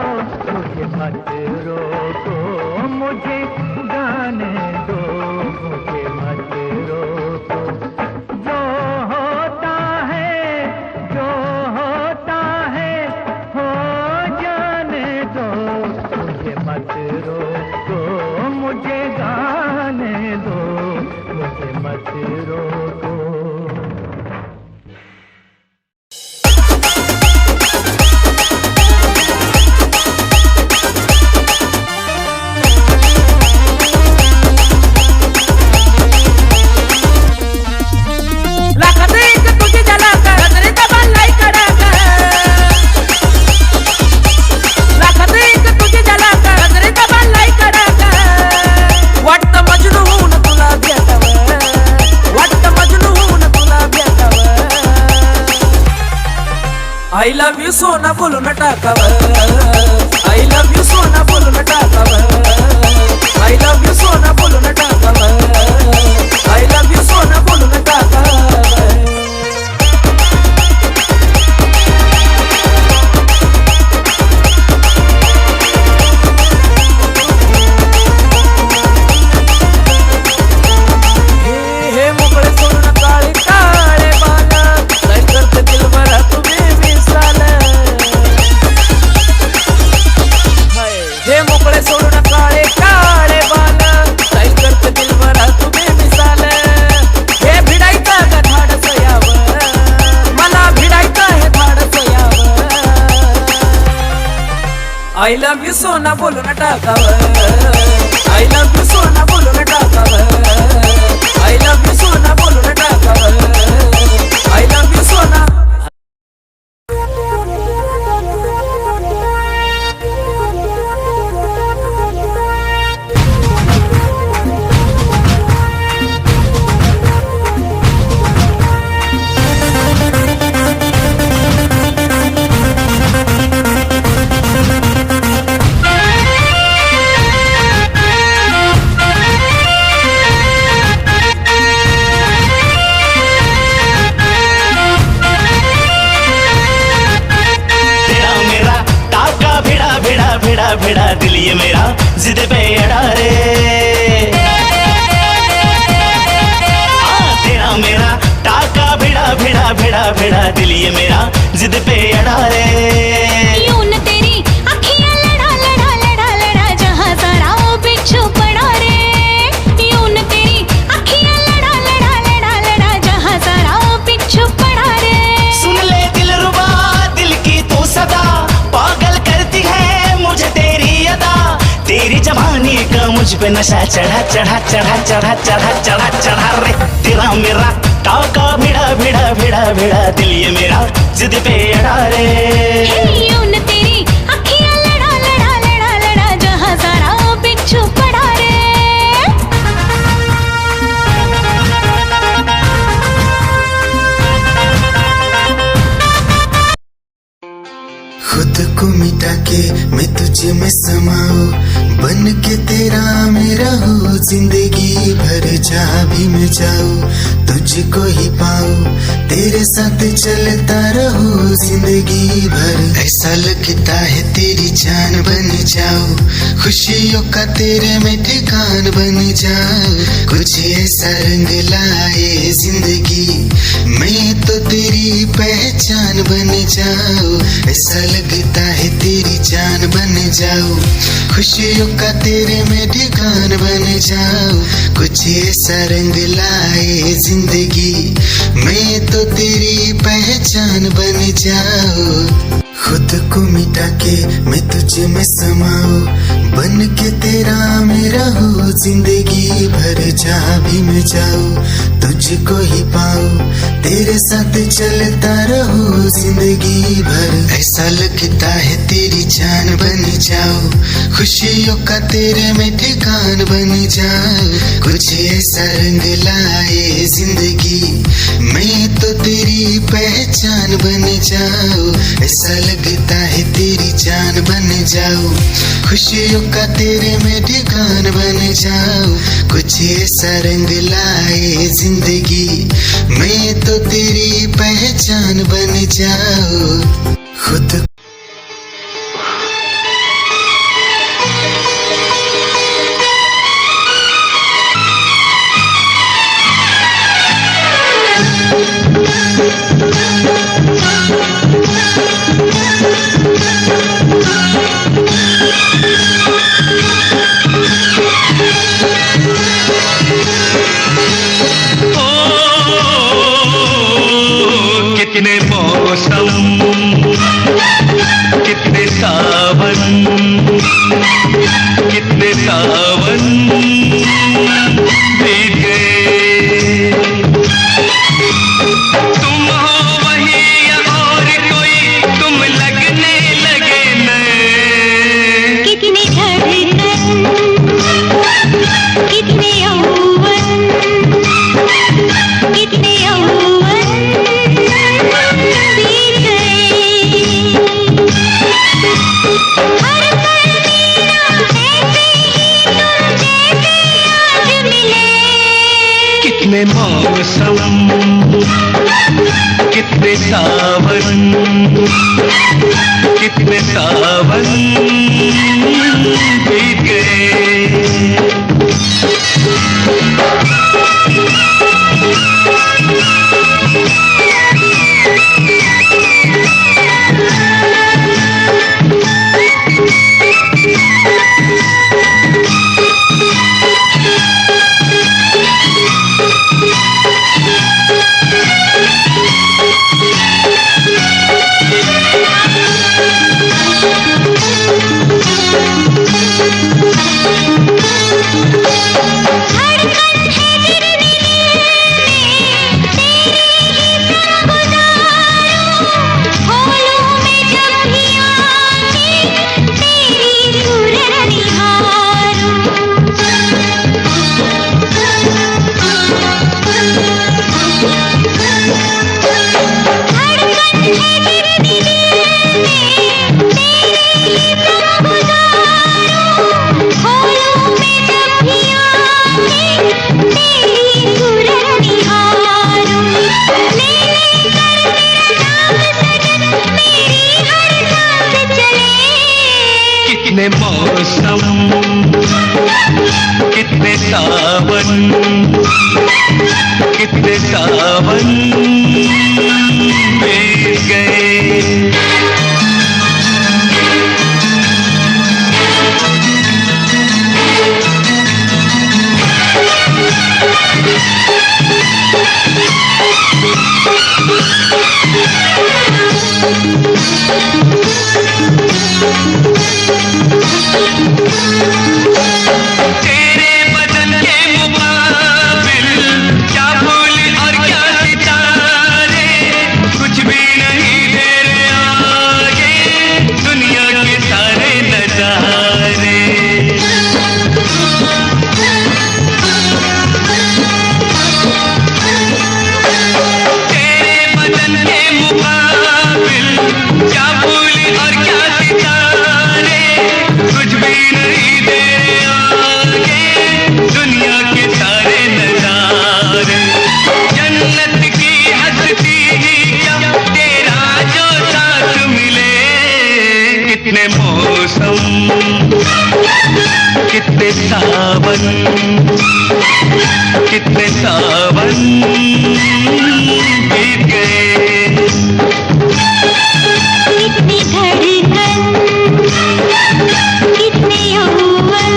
मुझे मत रोको, मुझे गाने दो, मुझे मत रोको। जो होता है, जो होता है हो जाने दो। मुझे मत रोको, मुझे गाने दो, मुझे मत रोको। I love you सोना बोलून टाकावं, I love you सोना बोलून टाकावं, I love you सोना बोलून टाकावं, I love you सोना बोलून टाकावं। हे मोकळे सोडून काळे काळे बाल, काय करते दिलभरा तुम्ही मिसाल। हे मोकळे सोडून काळे काळे बाल, काय करते दिलभरा तुम्ही मिसाल। हे भिडायचं का धाडस यावं, मला भिडायचं हे धाडस यावं। I love you सोना बोलून टाकावं, I love you सोना बोलून टाकावं, I love you सोना बोलून टाकावं, I love you सोना। भिड़ा दिल ये मेरा जिद पे अड़ा रे। तेरा मेरा टाका भिड़ा भिड़ा भिड़ा भिड़ा दिल ये मेरा जिद पे अड़ा रे। यूं न तेरी अखियां लड़ा लड़ा लड़ा लड़ा जहां सारा वो बिच्छू पड़ा रे। यूं न तेरी अखियां लड़ा लड़ा लड़ा लड़ा जहां सारा वो बिच्छू पड़ा रे। सुन ले दिलरुबा दिल की तू सदा, पागल करती है मुझे तेरी अदा। तेरी जवानी का मुझ पे नशा चढ़ा चढ़ा चढ़ा चढ़ा चढ़ा चढ़ा चढ़ा रे। तेरा मेरा टाका भिड़ा भिड़ा भिड़ा भिड़ा दिल ये मेरा जिद पे अड़ा रे। यूं न तेरी अखियां लड़ा लड़ा लड़ा लड़ा जहां सारा वो बिच्छू पड़ा रे। खुद को मिटा के मैं तुझे में समाऊं, बन के तेरा मेरा हो जिंदगी भर। जहाँ भी मैं जाऊँ तुझको ही पाऊँ, तेरे साथ चलता रहूं जिंदगी भर। ऐसा लगता है तेरी जान बन जाऊं, खुशियों का तेरे में ठिकान बन जाऊं। कुछ ऐसा रंग लाए जिंदगी, मैं तो तेरी पहचान बन जाऊं। ऐसा लगता है तेरी जान बन जाऊं, खुशियों का तेरे में ठिकान बन जाऊं। कुछ ऐसा रंग लाए जिंदगी, मैं तो तेरी पहचान बन जाऊं। खुद को मिटा के मैं तुझे में समाऊं, बन के तेरा मैं रहूं जिंदगी भर, जहाँ भी मैं जाऊं तुझको ही पाऊं, तेरे साथ चलता रहूं जिंदगी भर। ऐसा लगता है तेरी जान बन जाऊं, खुशियों का तेरे में ठिकान बन जाऊं, कुछ ऐसा रंग लाए जिंदगी, मैं तो तेरी पहचान बन जाऊं। ऐसा लगता है तेरी जान बन जाऊं, खुशियों का तेरे में ठिकान बन जाऊं, कुछ ऐसा रंग लाए जिंदगी, मैं तो तेरी पहचान बन जाऊं। खुद कितने मौसम, कितने सावन, कितने सावन बीत गए। तुम हो वही या और कोई, तुम लगने लगे नए। कितने धड़कन, कितने यौवन, कितने यौवन बीत गए। हर पल मेरा ऐसे ही तुम जैसे आज मिले। कितने मौसम, कितने सावन, कितने सावन बीत गए। कितने मौसम, कितने सावन, कितने सावन बीत गए। तेरे बदन के मुकाबिल क्या फूल और क्या सितारे, कुछ भी नहीं तेरे आगे दुनिया के सारे नजारे। तेरे बदन के मुकाबिल क्या फूल और क्या सितारे, कुछ भी नहीं तेरे आगे दुनिया के सारे नजारे। जन्नत की हस्ती ही क्या तेरा जो साथ मिले। कितने मौसम, कितने सावन, कितने सावन बीत गए। कितनी धड़कन, कितने यौवन,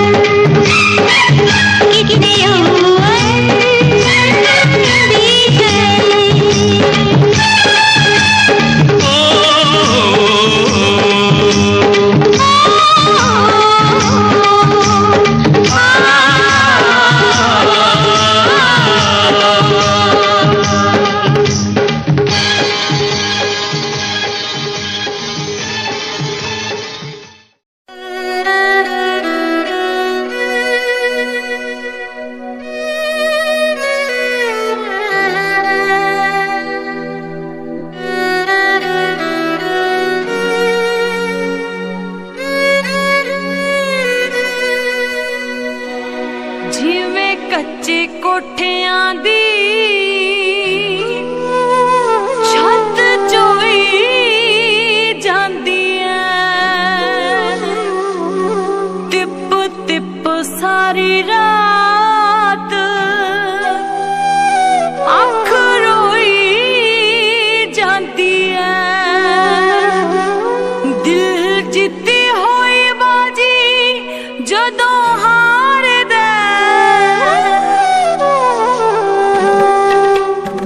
कितने यौवन बीत गए। ओ ਕੋਠਿਆਂ ਦੀ ਛੱਤ ਚੋਈ ਜਾਂਦੀ ਐ ਟਿਪ ਟਿਪ ਸਾਰੀ ਰਾਤ ਅੱਖ ਰੋਈ ਜਾਂਦੀ ਐ ਦਿਲ ਜਿੱਤੀ ਹੋਈ ਬਾਜੀ ਜਦੋਂ ਹਾਰਦਾ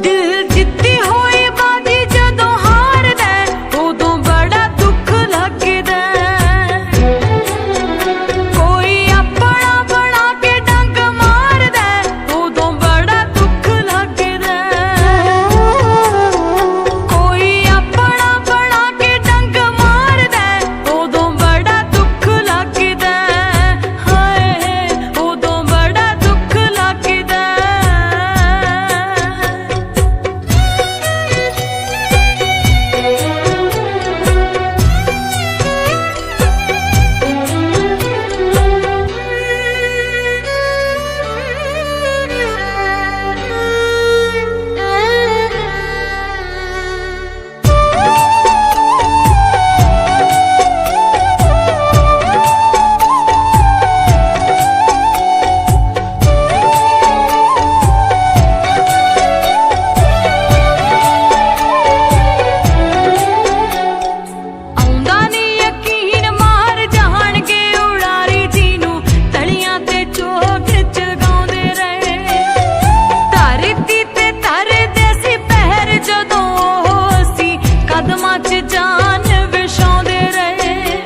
ਦਿਲ ਜਿੱਤੀ ਹੋਈ ਬਾਜੀ ਜਦੋਂ ਹਾਰਦਾ ਉਦੋਂ ਬੜਾ ਦੁੱਖ ਲੱਗਦਾ ਕੋਈ ਆਪਣਾ ਬਣਾ ਕੇ ਡੰਗ ਮਾਰਦਾ ਉਦੋਂ ਬੜਾ ਦੁੱਖ ਲੱਗਦਾ ਕੋਈ ਆਪਣਾ ਬਣਾ ਕੇ ਡੰਗ ਮਾਰਦਾ ਉਦੋਂ ਬੜਾ ਦੁੱਖ ਲੱਗਦਾ ਹਾਏ ਉਦੋਂ ਬੜਾ ਦੁੱਖ ਲੱਗਦਾ ਆਉਂਦਾ ਨੀ ਯਕੀਨ ਮਾਰ ਜਾਣਗੇ ਉਡਾਰੀ ਜੀ ਨੂੰ ਤਲੀਆਂ ਤੇ ਚੋਗ ਚਗਾਉਂਦੇ ਰਹੇ ਧਰਤੀ ਤੇ ਤਰਦੇ ਸੀ ਪਹਿਰ ਜਦੋਂ ਉਹ ਸੀ ਕਦਮਾਂ 'ਚ ਜਾਨ ਵਿਛਾਉਂਦੇ ਰਹੇ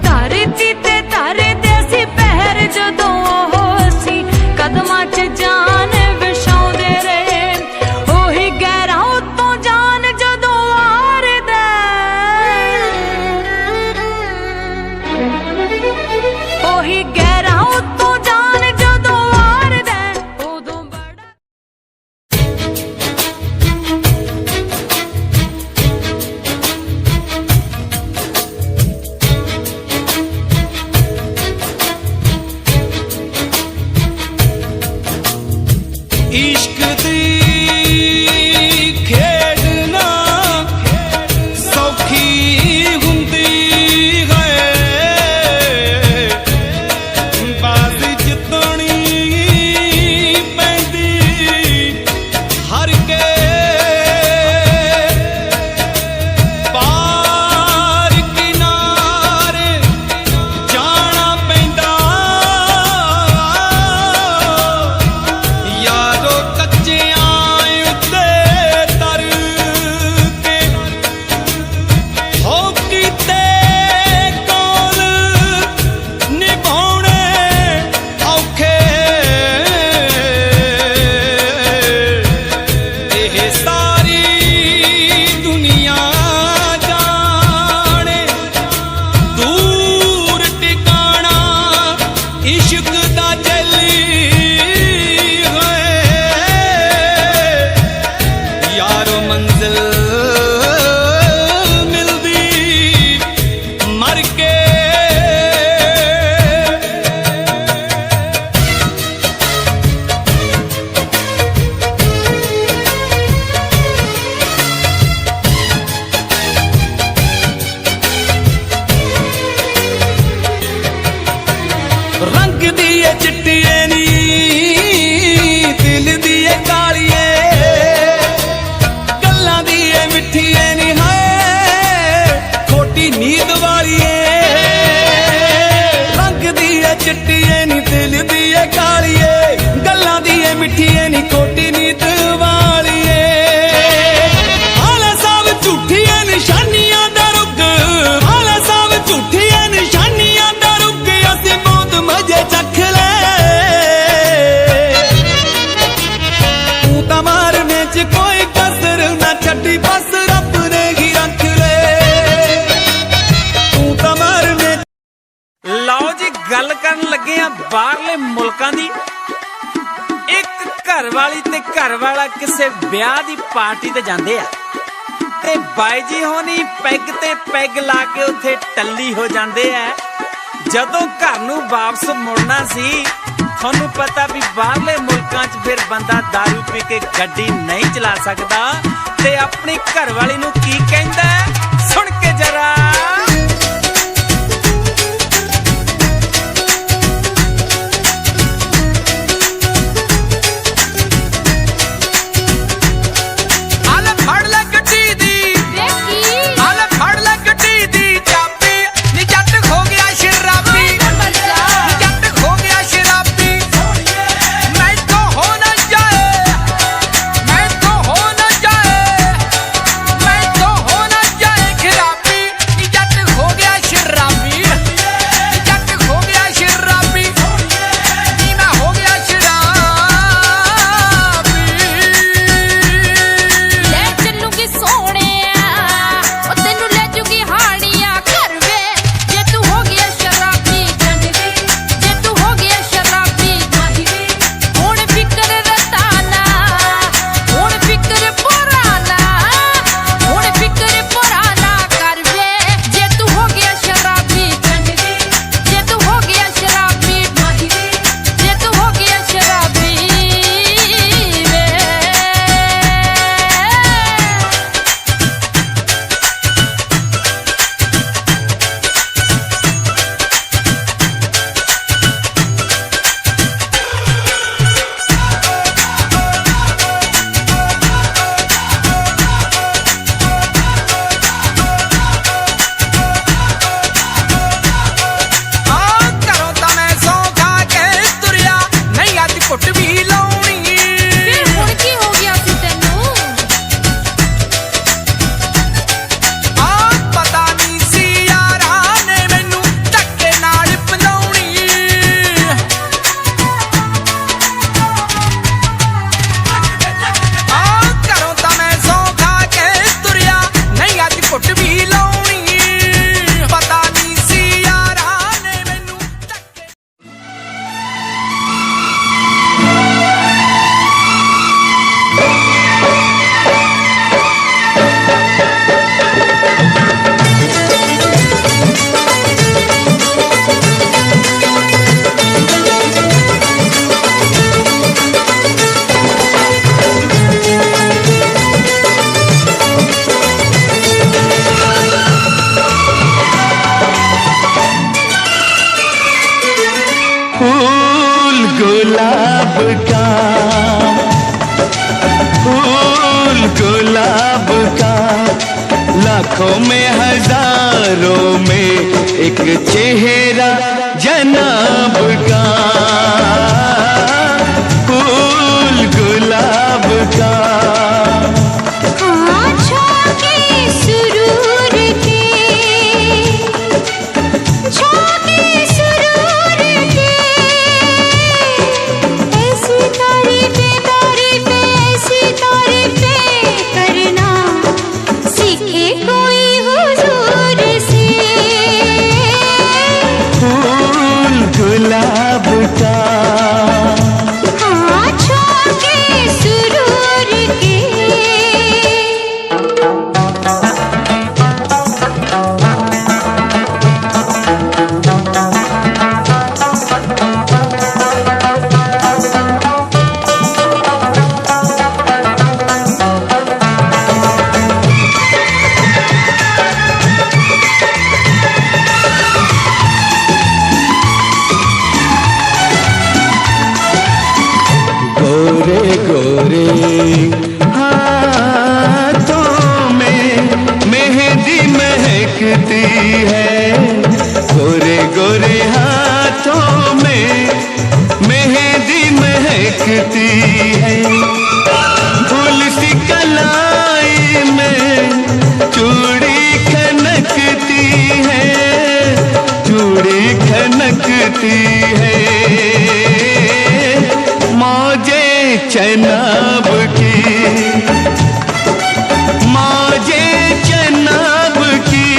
ਧਰਤੀ ਤੇ ਤਰਦੇ ਸੀ ਪਹਿਰ ਜਦੋਂ ਉਹ ਸੀ ਕਦਮਾਂ 'ਚ ਜਾਨ ਵਿਛਾਉਂਦੇ ਰਹੇ ਉਹੀ ਗਹਿਰਾਂ ਉੱਤੋਂ ਜਾਨ ਜਦੋਂ ਵਾਰਦਾ ਉਹੀ ਗਹਿਰਾਂ ਉੱਤੋਂ ਜਾਨ ਜਦੋਂ ਵਾਰਦਾ ਉਦੋਂ ਬੜਾ इश्क दी खेड ना सौखी हुंदी है बाज जितनी पैंदी हर के पार किनारे जाना पैंदा यारो कच्चियां उत्ते तर के हो कीते कोल निभाउणे औखे एह सारी दुनिया जाने दूर टिकाना इश्क दा जली यारो मंजिल मिलदी मर के रंग दिए चिट्टिए नी दिल दिए कालिए गल्लां दिए मिठिए नी हाय खोटी नींद वालिए रंग दिए चिट्टिए नी दिल दिए कालिए गल्लां दिए मिठिए नी खोटी नींद वालिए हाले सब झूठिए निशानियां दा रुग हाले सब झूठिए निशानियां दा रुग असीं मौत मजे चख ले तू तां मारने च कोई कसर ना छड्डी बस रब ने ही रख ले तू तां मारने ਲਓ ਜੀ ਗੱਲ ਕਰਨ ਲੱਗੇ ਆ ਬਾਹਰਲੇ ਮੁਲਕਾਂ ਦੀ ਇੱਕ ਘਰ ਵਾਲੀ ਤੇ ਘਰ ਵਾਲਾ ਕਿਸੇ ਵਿਆਹ ਦੀ ਪਾਰਟੀ ਤੇ ਜਾਂਦੇ ਆ ਤੇ ਬਾਈ ਜੀ ਹੋਣੀ ਪੈਗ ਤੇ ਪੈਗ ਲਾ ਕੇ ਉੱਥੇ ਟੱਲੀ ਹੋ ਜਾਂਦੇ ਆ ਜਦੋਂ ਘਰ ਨੂੰ ਵਾਪਸ ਮੁੜਨਾ ਸੀ ਤੁਹਾਨੂੰ ਪਤਾ ਵੀ ਬਾਹਰਲੇ ਮੁਲਕਾਂ 'ਚ ਫਿਰ ਬੰਦਾ दारू ਪੀ ਕੇ ਗੱਡੀ ਨਹੀਂ ਚਲਾ ਸਕਦਾ ਤੇ ਆਪਣੀ ਘਰਵਾਲੀ ਨੂੰ ਕੀ ਕਹਿੰਦਾ ਸੁਣ ਕੇ ਜਰਾ गुलाब का फूल गुलाब का लाखों में हजारों में एक चेहरा जनाब का फूल गुलाब का गुलाब का गोरे गोरे हाथों में मेहंदी महकती है गोरे गोरे हाथों में मेहंदी महकती है फूल सी कलाई में चूड़ी खनकती है चूड़ी खनकती है मौजे चनाब की मौजे चनाब की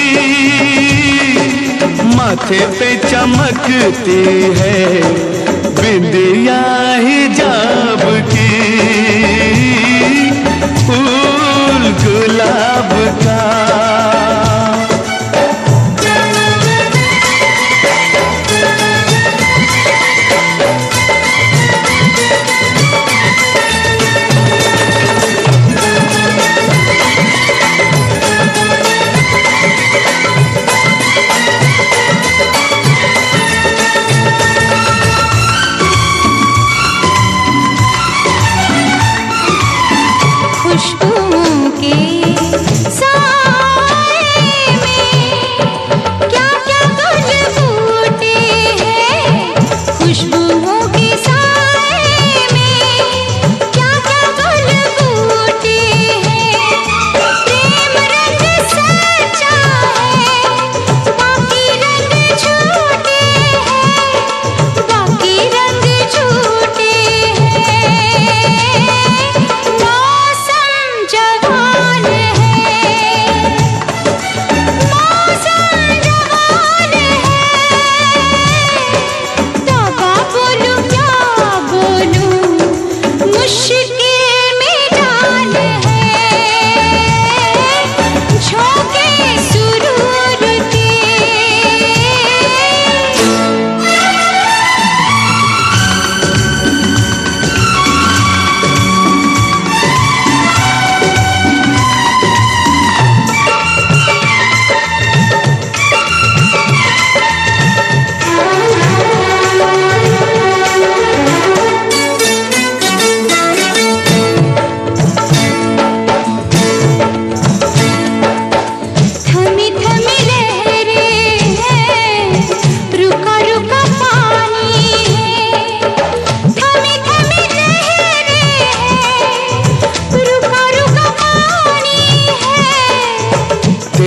माथे पे चमकती है बिंदिया हिजाब की फूल गुलाब का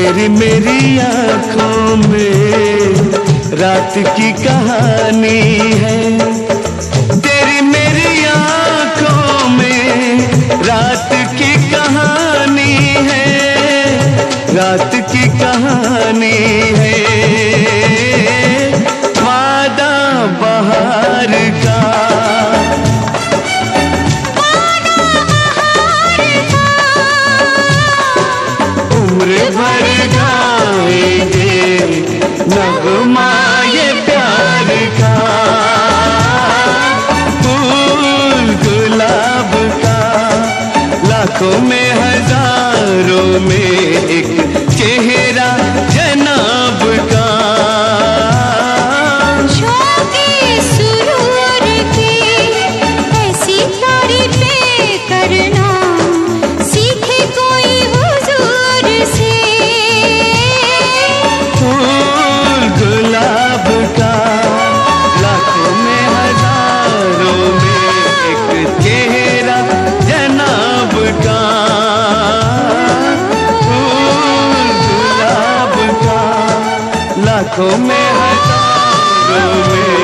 तेरी मेरी आंखों में रात की कहानी है, तेरी मेरी आंखों में रात की कहानी है, रात की कहानी है। वादा बहार का, उम्र भर गाएंगे नगमा ये प्यार का। फूल गुलाब का लाखों में हजारों में एक चेहरा जनाब का। शौक़े सुरूर की ऐसी तारीफ़ें करना सीखे कोई हुजूर से। फूल गुलाब का लाखों में हजारों में एक चेहरा जनाब का। फूल गुलाब का लाखों में हजारों में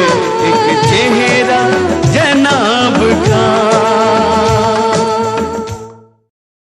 एक चेहरा